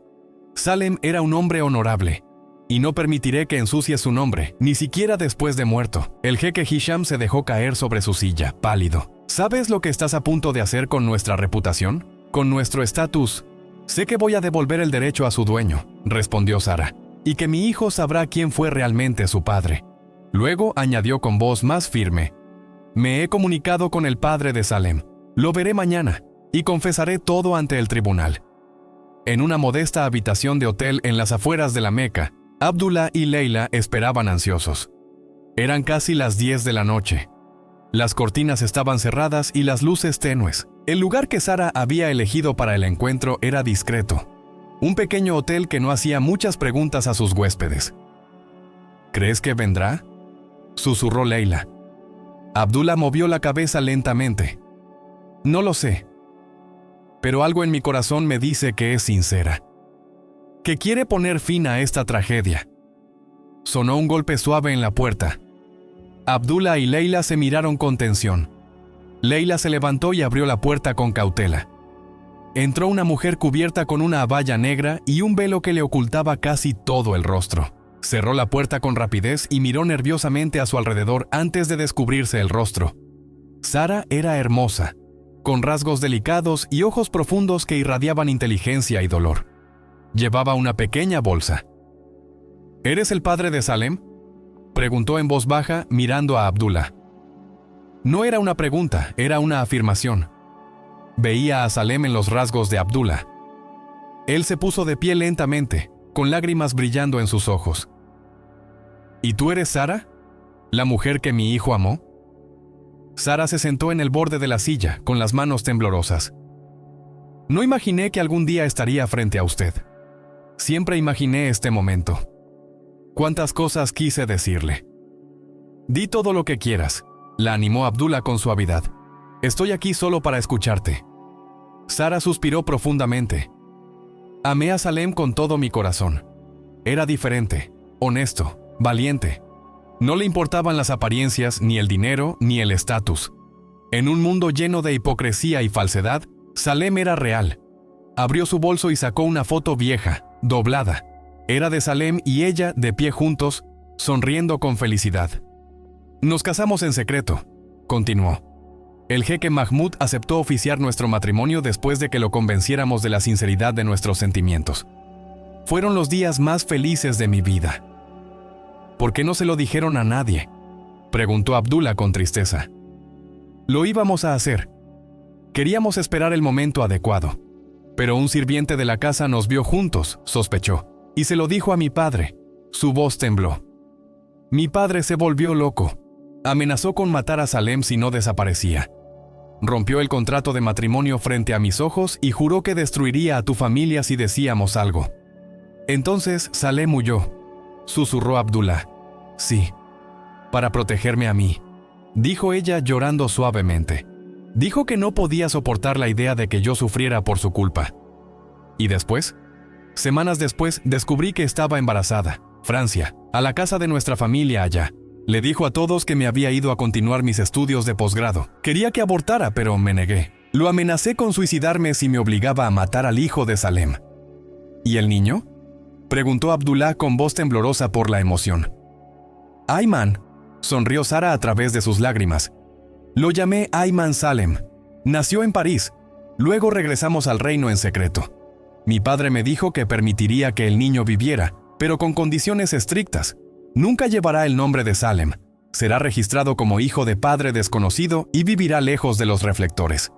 Salem era un hombre honorable, y no permitiré que ensucie su nombre, ni siquiera después de muerto. El jeque Hisham se dejó caer sobre su silla, pálido. ¿Sabes lo que estás a punto de hacer con nuestra reputación? ¿Con nuestro estatus? Sé que voy a devolver el derecho a su dueño, respondió Sara, y que mi hijo sabrá quién fue realmente su padre. Luego añadió con voz más firme: me he comunicado con el padre de Salem. Lo veré mañana, y confesaré todo ante el tribunal. En una modesta habitación de hotel en las afueras de la Meca, Abdullah y Leila esperaban ansiosos. Eran casi las 10 de la noche. Las cortinas estaban cerradas y las luces tenues. El lugar que Sara había elegido para el encuentro era discreto. Un pequeño hotel que no hacía muchas preguntas a sus huéspedes. ¿Crees que vendrá?, susurró Leila. Abdullah movió la cabeza lentamente. No lo sé. Pero algo en mi corazón me dice que es sincera. Que quiere poner fin a esta tragedia. Sonó un golpe suave en la puerta. Abdullah y Leila se miraron con tensión. Leila se levantó y abrió la puerta con cautela. Entró una mujer cubierta con una abaya negra y un velo que le ocultaba casi todo el rostro. Cerró la puerta con rapidez y miró nerviosamente a su alrededor antes de descubrirse el rostro. Sara era hermosa, con rasgos delicados y ojos profundos que irradiaban inteligencia y dolor. Llevaba una pequeña bolsa. ¿Eres el padre de Salem?, preguntó en voz baja, mirando a Abdullah. No era una pregunta, era una afirmación. Veía a Salem en los rasgos de Abdullah. Él se puso de pie lentamente, con lágrimas brillando en sus ojos. ¿Y tú eres Sara? ¿La mujer que mi hijo amó? Sara se sentó en el borde de la silla, con las manos temblorosas. No imaginé que algún día estaría frente a usted. Siempre imaginé este momento. Cuántas cosas quise decirle. Di todo lo que quieras, la animó Abdullah con suavidad. Estoy aquí solo para escucharte. Sara suspiró profundamente. Amé a Salem con todo mi corazón. Era diferente, honesto, valiente. No le importaban las apariencias, ni el dinero, ni el estatus. En un mundo lleno de hipocresía y falsedad, Salem era real. Abrió su bolso y sacó una foto vieja, doblada. Era de Salem y ella de pie juntos, sonriendo con felicidad. Nos casamos en secreto, continuó. El jeque Mahmud aceptó oficiar nuestro matrimonio después de que lo convenciéramos de la sinceridad de nuestros sentimientos. Fueron los días más felices de mi vida. ¿Por qué no se lo dijeron a nadie?, preguntó Abdullah con tristeza. Lo íbamos a hacer. Queríamos esperar el momento adecuado. Pero un sirviente de la casa nos vio juntos, sospechó, y se lo dijo a mi padre. Su voz tembló. Mi padre se volvió loco. Amenazó con matar a Salem si no desaparecía. Rompió el contrato de matrimonio frente a mis ojos y juró que destruiría a tu familia si decíamos algo. Entonces Salem huyó, susurró Abdullah. Sí, para protegerme a mí, dijo ella llorando suavemente. Dijo que no podía soportar la idea de que yo sufriera por su culpa. ¿Y después? Semanas después descubrí que estaba embarazada. Francia, a la casa de nuestra familia allá. Le dijo a todos que me había ido a continuar mis estudios de posgrado. Quería que abortara, pero me negué. Lo amenacé con suicidarme si me obligaba a matar al hijo de Salem. ¿Y el niño?, preguntó Abdullah con voz temblorosa por la emoción. Ayman, sonrió Sara a través de sus lágrimas. Lo llamé Ayman Salem. Nació en París. Luego regresamos al reino en secreto. Mi padre me dijo que permitiría que el niño viviera, pero con condiciones estrictas. Nunca llevará el nombre de Salem. Será registrado como hijo de padre desconocido y vivirá lejos de los reflectores.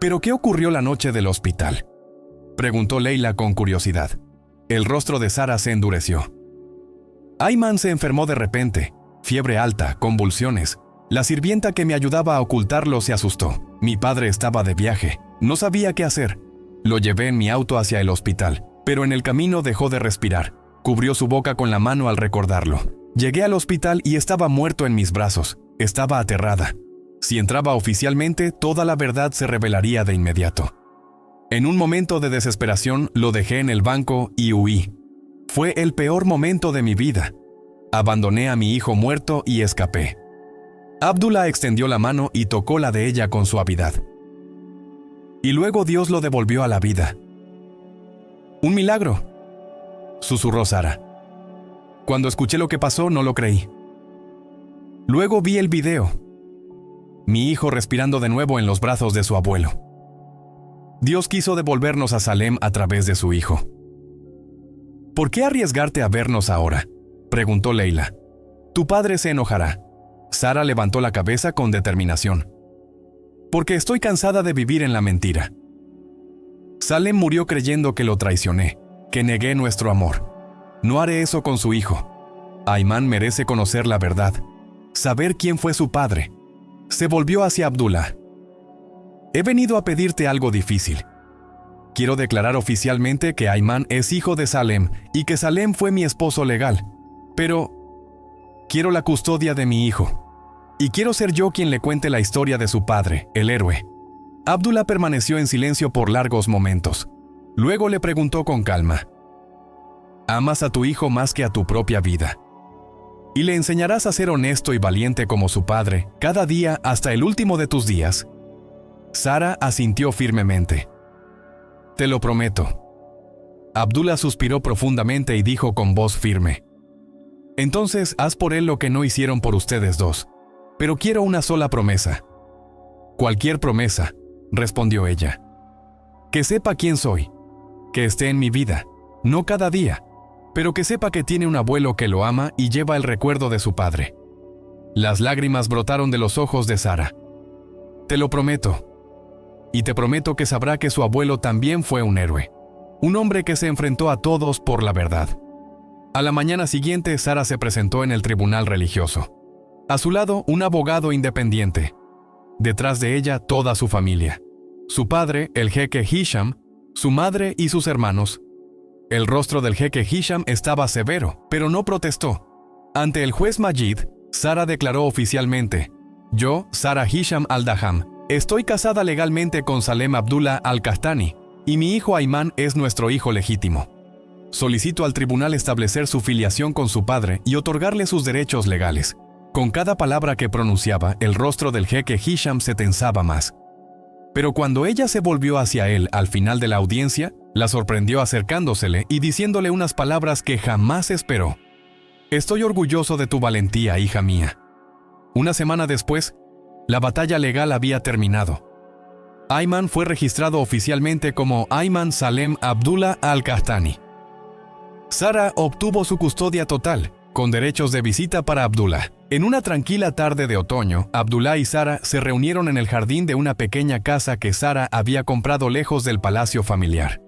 ¿Pero qué ocurrió la noche del hospital?, preguntó Leila con curiosidad. El rostro de Sara se endureció. Ayman se enfermó de repente. Fiebre alta, convulsiones. La sirvienta que me ayudaba a ocultarlo se asustó. Mi padre estaba de viaje. No sabía qué hacer. Lo llevé en mi auto hacia el hospital, pero en el camino dejó de respirar. Cubrió su boca con la mano al recordarlo. Llegué al hospital y estaba muerto en mis brazos. Estaba aterrada. Si entraba oficialmente, toda la verdad se revelaría de inmediato. En un momento de desesperación, lo dejé en el banco y huí. Fue el peor momento de mi vida. Abandoné a mi hijo muerto y escapé. Abdullah extendió la mano y tocó la de ella con suavidad. Y luego Dios lo devolvió a la vida. Un milagro, susurró Sara. Cuando escuché lo que pasó, no lo creí. Luego vi el video. Mi hijo respirando de nuevo en los brazos de su abuelo. Dios quiso devolvernos a Salem a través de su hijo. ¿Por qué arriesgarte a vernos ahora?, preguntó Leila. Tu padre se enojará. Sara levantó la cabeza con determinación. Porque estoy cansada de vivir en la mentira. Salem murió creyendo que lo traicioné, que negué nuestro amor. No haré eso con su hijo. Ayman merece conocer la verdad, saber quién fue su padre. Se volvió hacia Abdullah. He venido a pedirte algo difícil. Quiero declarar oficialmente que Ayman es hijo de Salem y que Salem fue mi esposo legal. Pero quiero la custodia de mi hijo. Y quiero ser yo quien le cuente la historia de su padre, el héroe. Abdullah permaneció en silencio por largos momentos. Luego le preguntó con calma. ¿Amas a tu hijo más que a tu propia vida? ¿Y le enseñarás a ser honesto y valiente como su padre, cada día hasta el último de tus días? Sara asintió firmemente. Te lo prometo. Abdullah suspiró profundamente y dijo con voz firme. Entonces haz por él lo que no hicieron por ustedes dos. Pero quiero una sola promesa. Cualquier promesa, respondió ella. Que sepa quién soy, que esté en mi vida, no cada día, pero que sepa que tiene un abuelo que lo ama y lleva el recuerdo de su padre. Las lágrimas brotaron de los ojos de Sara. Te lo prometo. Y te prometo que sabrá que su abuelo también fue un héroe. Un hombre que se enfrentó a todos por la verdad. A la mañana siguiente, Sara se presentó en el tribunal religioso. A su lado, un abogado independiente. Detrás de ella, toda su familia. Su padre, el jeque Hisham, su madre y sus hermanos. El rostro del jeque Hisham estaba severo, pero no protestó. Ante el juez Majid, Sara declaró oficialmente: yo, Sara Hisham al-Daham, estoy casada legalmente con Salem Abdullah al-Qahtani, y mi hijo Ayman es nuestro hijo legítimo. Solicito al tribunal establecer su filiación con su padre y otorgarle sus derechos legales. Con cada palabra que pronunciaba, el rostro del jeque Hisham se tensaba más. Pero cuando ella se volvió hacia él al final de la audiencia, la sorprendió acercándosele y diciéndole unas palabras que jamás esperó. Estoy orgulloso de tu valentía, hija mía. Una semana después, la batalla legal había terminado. Ayman fue registrado oficialmente como Ayman Salem Abdullah al-Qahtani. Sara obtuvo su custodia total, con derechos de visita para Abdullah. En una tranquila tarde de otoño, Abdullah y Sara se reunieron en el jardín de una pequeña casa que Sara había comprado lejos del palacio familiar.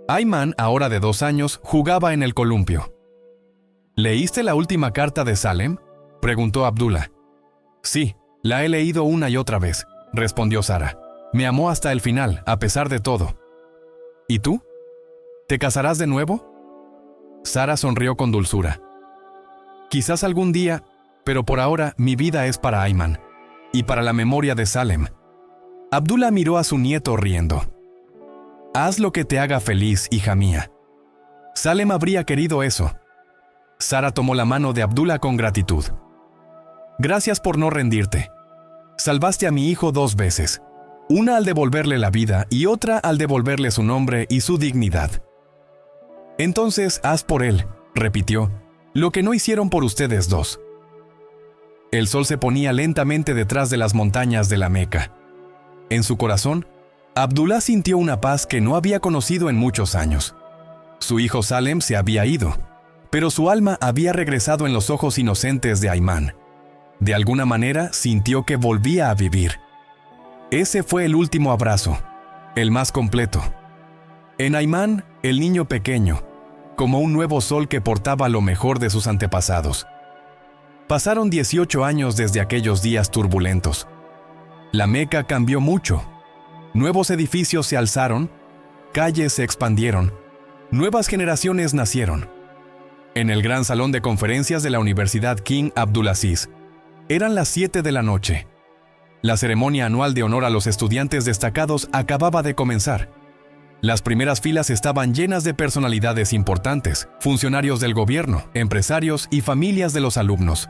Ayman, ahora de 2 años, jugaba en el columpio. ¿Leíste la última carta de Salem?, preguntó Abdullah. Sí, la he leído una y otra vez, respondió Sara. Me amó hasta el final, a pesar de todo. ¿Y tú? ¿Te casarás de nuevo? Sara sonrió con dulzura. Quizás algún día, pero por ahora mi vida es para Ayman y para la memoria de Salem. Abdullah miró a su nieto riendo. Haz lo que te haga feliz, hija mía. Salem habría querido eso. Sara tomó la mano de Abdullah con gratitud. Gracias por no rendirte. Salvaste a mi hijo 2 veces. Una al devolverle la vida y otra al devolverle su nombre y su dignidad. Entonces haz por él, repitió, lo que no hicieron por ustedes dos. El sol se ponía lentamente detrás de las montañas de la Meca. En su corazón, Abdullah sintió una paz que no había conocido en muchos años. Su hijo Salem se había ido, pero su alma había regresado en los ojos inocentes de Ayman. De alguna manera sintió que volvía a vivir. Ese fue el último abrazo, el más completo. En Ayman, el niño pequeño, como un nuevo sol que portaba lo mejor de sus antepasados. Pasaron 18 años desde aquellos días turbulentos. La Meca cambió mucho. Nuevos edificios se alzaron, calles se expandieron, nuevas generaciones nacieron. En el gran salón de conferencias de la Universidad King Abdulaziz, eran las 7 de la noche. La ceremonia anual de honor a los estudiantes destacados acababa de comenzar. Las primeras filas estaban llenas de personalidades importantes, funcionarios del gobierno, empresarios y familias de los alumnos.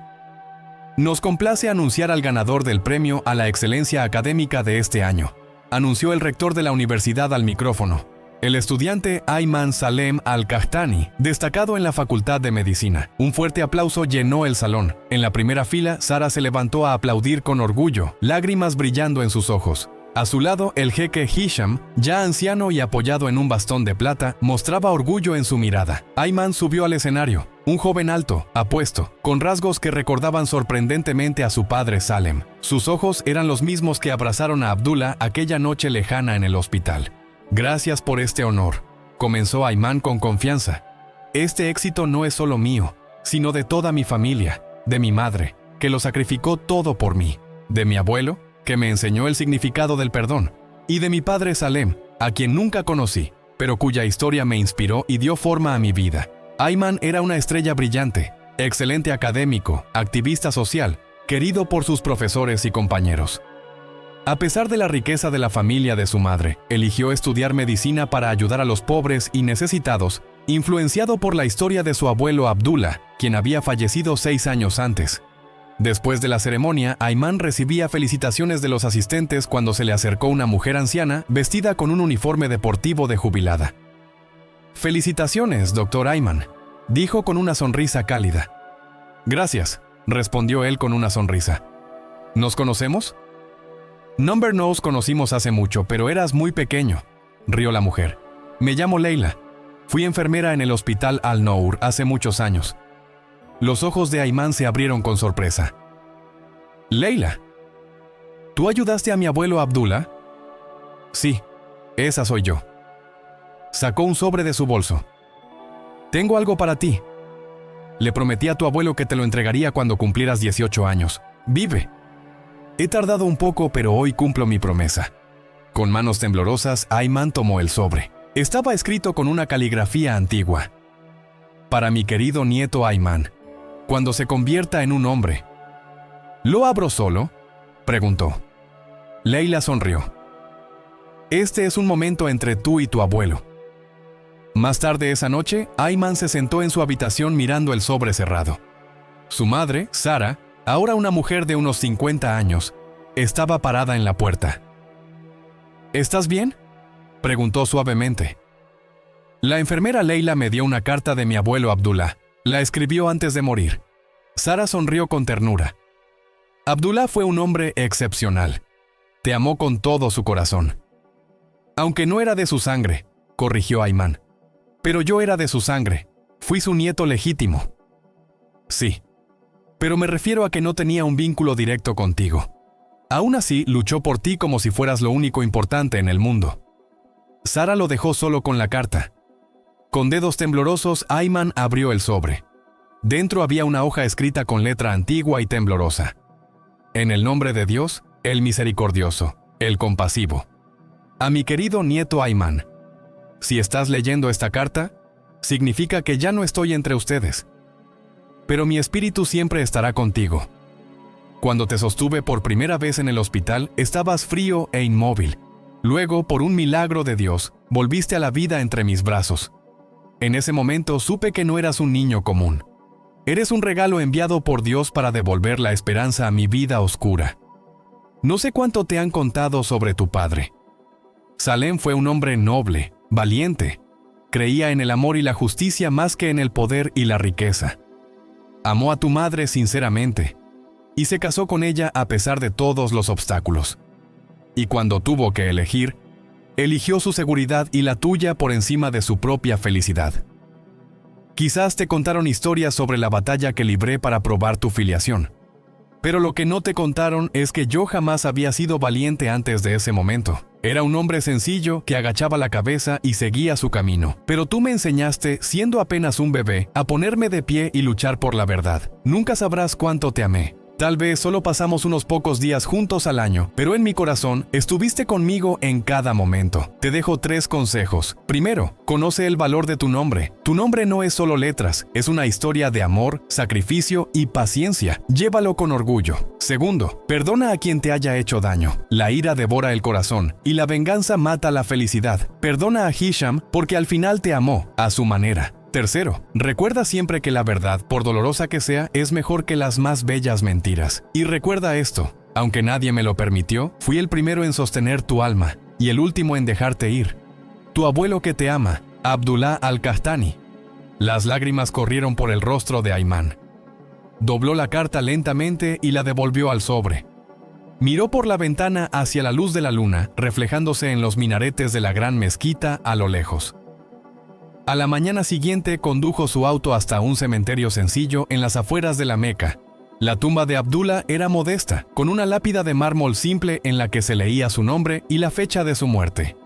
Nos complace anunciar al ganador del premio a la excelencia académica de este año, anunció el rector de la universidad al micrófono, el estudiante Ayman Salem al-Qahtani, destacado en la Facultad de Medicina. Un fuerte aplauso llenó el salón. En la primera fila, Sara se levantó a aplaudir con orgullo, lágrimas brillando en sus ojos. A su lado, el jeque Hisham, ya anciano y apoyado en un bastón de plata, mostraba orgullo en su mirada. Ayman subió al escenario, un joven alto, apuesto, con rasgos que recordaban sorprendentemente a su padre Salem. Sus ojos eran los mismos que abrazaron a Abdullah aquella noche lejana en el hospital. Gracias por este honor, comenzó Ayman con confianza. Este éxito no es solo mío, sino de toda mi familia, de mi madre, que lo sacrificó todo por mí, de mi abuelo, que me enseñó el significado del perdón, y de mi padre Salem, a quien nunca conocí, pero cuya historia me inspiró y dio forma a mi vida. Ayman era una estrella brillante, excelente académico, activista social, querido por sus profesores y compañeros. A pesar de la riqueza de la familia de su madre, eligió estudiar medicina para ayudar a los pobres y necesitados, influenciado por la historia de su abuelo Abdullah, quien había fallecido 6 años antes. Después de la ceremonia, Ayman recibía felicitaciones de los asistentes cuando se le acercó una mujer anciana vestida con un uniforme deportivo de jubilada. «Felicitaciones, doctor Ayman», dijo con una sonrisa cálida. Gracias, respondió él con una sonrisa. ¿Nos conocemos? No nos conocimos hace mucho, pero eras muy pequeño, rió la mujer. Me llamo Leila. Fui enfermera en el hospital Al-Nour hace muchos años. Los ojos de Ayman se abrieron con sorpresa. Leila, ¿tú ayudaste a mi abuelo Abdullah? Sí, esa soy yo. Sacó un sobre de su bolso. Tengo algo para ti. Le prometí a tu abuelo que te lo entregaría cuando cumplieras 18 años. Vive. He tardado un poco, pero hoy cumplo mi promesa. Con manos temblorosas, Ayman tomó el sobre. Estaba escrito con una caligrafía antigua. Para mi querido nieto Ayman, cuando se convierta en un hombre. ¿Lo abro solo?, preguntó. Leila sonrió. Este es un momento entre tú y tu abuelo. Más tarde esa noche, Ayman se sentó en su habitación mirando el sobre cerrado. Su madre, Sara, ahora una mujer de unos 50 años, estaba parada en la puerta. ¿Estás bien?, preguntó suavemente. La enfermera Leila me dio una carta de mi abuelo Abdullah. La escribió antes de morir. Sara sonrió con ternura. Abdullah fue un hombre excepcional. Te amó con todo su corazón. Aunque no era de su sangre, corrigió Ayman. Pero yo era de su sangre. Fui su nieto legítimo. Sí. Pero me refiero a que no tenía un vínculo directo contigo. Aún así, luchó por ti como si fueras lo único importante en el mundo. Sara lo dejó solo con la carta. Con dedos temblorosos, Ayman abrió el sobre. Dentro había una hoja escrita con letra antigua y temblorosa. En el nombre de Dios, el misericordioso, el compasivo. A mi querido nieto Ayman. Si estás leyendo esta carta, significa que ya no estoy entre ustedes. Pero mi espíritu siempre estará contigo. Cuando te sostuve por primera vez en el hospital, estabas frío e inmóvil. Luego, por un milagro de Dios, volviste a la vida entre mis brazos. En ese momento supe que no eras un niño común. Eres un regalo enviado por Dios para devolver la esperanza a mi vida oscura. No sé cuánto te han contado sobre tu padre. Salem fue un hombre noble, valiente. Creía en el amor y la justicia más que en el poder y la riqueza. Amó a tu madre sinceramente y se casó con ella a pesar de todos los obstáculos. Y cuando tuvo que elegir, eligió su seguridad y la tuya por encima de su propia felicidad. Quizás te contaron historias sobre la batalla que libré para probar tu filiación. Pero lo que no te contaron es que yo jamás había sido valiente antes de ese momento. Era un hombre sencillo que agachaba la cabeza y seguía su camino. Pero tú me enseñaste, siendo apenas un bebé, a ponerme de pie y luchar por la verdad. Nunca sabrás cuánto te amé. Tal vez solo pasamos unos pocos días juntos al año, pero en mi corazón estuviste conmigo en cada momento. Te dejo 3 consejos. Primero, conoce el valor de tu nombre. Tu nombre no es solo letras, es una historia de amor, sacrificio y paciencia. Llévalo con orgullo. Segundo, perdona a quien te haya hecho daño. La ira devora el corazón y la venganza mata la felicidad. Perdona a Hisham porque al final te amó, a su manera. Tercero, recuerda siempre que la verdad, por dolorosa que sea, es mejor que las más bellas mentiras. Y recuerda esto, aunque nadie me lo permitió, fui el primero en sostener tu alma y el último en dejarte ir. Tu abuelo que te ama, Abdullah Al-Qahtani. Las lágrimas corrieron por el rostro de Ayman. Dobló la carta lentamente y la devolvió al sobre. Miró por la ventana hacia la luz de la luna, reflejándose en los minaretes de la gran mezquita a lo lejos. A la mañana siguiente condujo su auto hasta un cementerio sencillo en las afueras de la Meca. La tumba de Abdullah era modesta, con una lápida de mármol simple en la que se leía su nombre y la fecha de su muerte.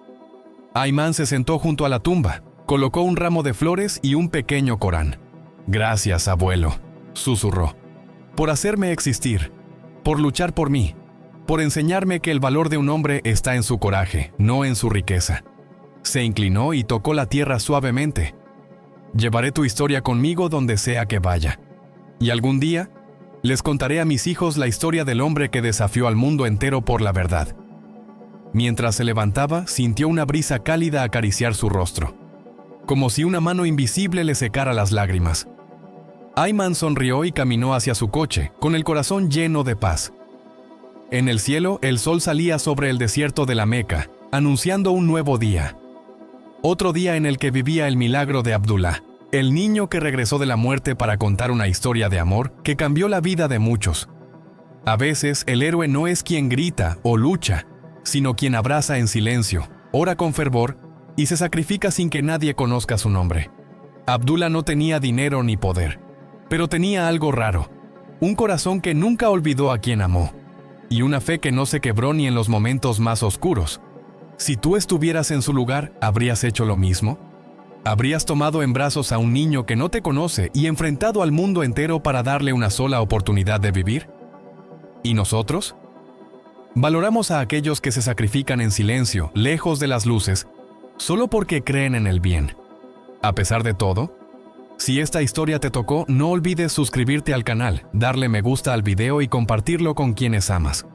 Ayman se sentó junto a la tumba, colocó un ramo de flores y un pequeño Corán. «Gracias, abuelo», susurró, «por hacerme existir, por luchar por mí, por enseñarme que el valor de un hombre está en su coraje, no en su riqueza». Se inclinó y tocó la tierra suavemente. «Llevaré tu historia conmigo donde sea que vaya. Y algún día, les contaré a mis hijos la historia del hombre que desafió al mundo entero por la verdad». Mientras se levantaba, sintió una brisa cálida acariciar su rostro, como si una mano invisible le secara las lágrimas. Ayman sonrió y caminó hacia su coche, con el corazón lleno de paz. En el cielo, el sol salía sobre el desierto de la Meca, anunciando un nuevo día. Otro día en el que vivía el milagro de Abdullah, El niño que regresó de la muerte para contar una historia de amor que cambió la vida de muchos. A veces el héroe no es quien grita o lucha, sino quien abraza en silencio, ora con fervor y se sacrifica sin que nadie conozca su nombre. Abdullah no tenía dinero ni poder, pero tenía algo raro, un corazón que nunca olvidó a quien amó, y una fe que no se quebró ni en los momentos más oscuros. Si tú estuvieras en su lugar, ¿habrías hecho lo mismo? ¿Habrías tomado en brazos a un niño que no te conoce y enfrentado al mundo entero para darle una sola oportunidad de vivir? ¿Y nosotros? Valoramos a aquellos que se sacrifican en silencio, lejos de las luces, solo porque creen en el bien. A pesar de todo, si esta historia te tocó, no olvides suscribirte al canal, darle me gusta al video y compartirlo con quienes amas.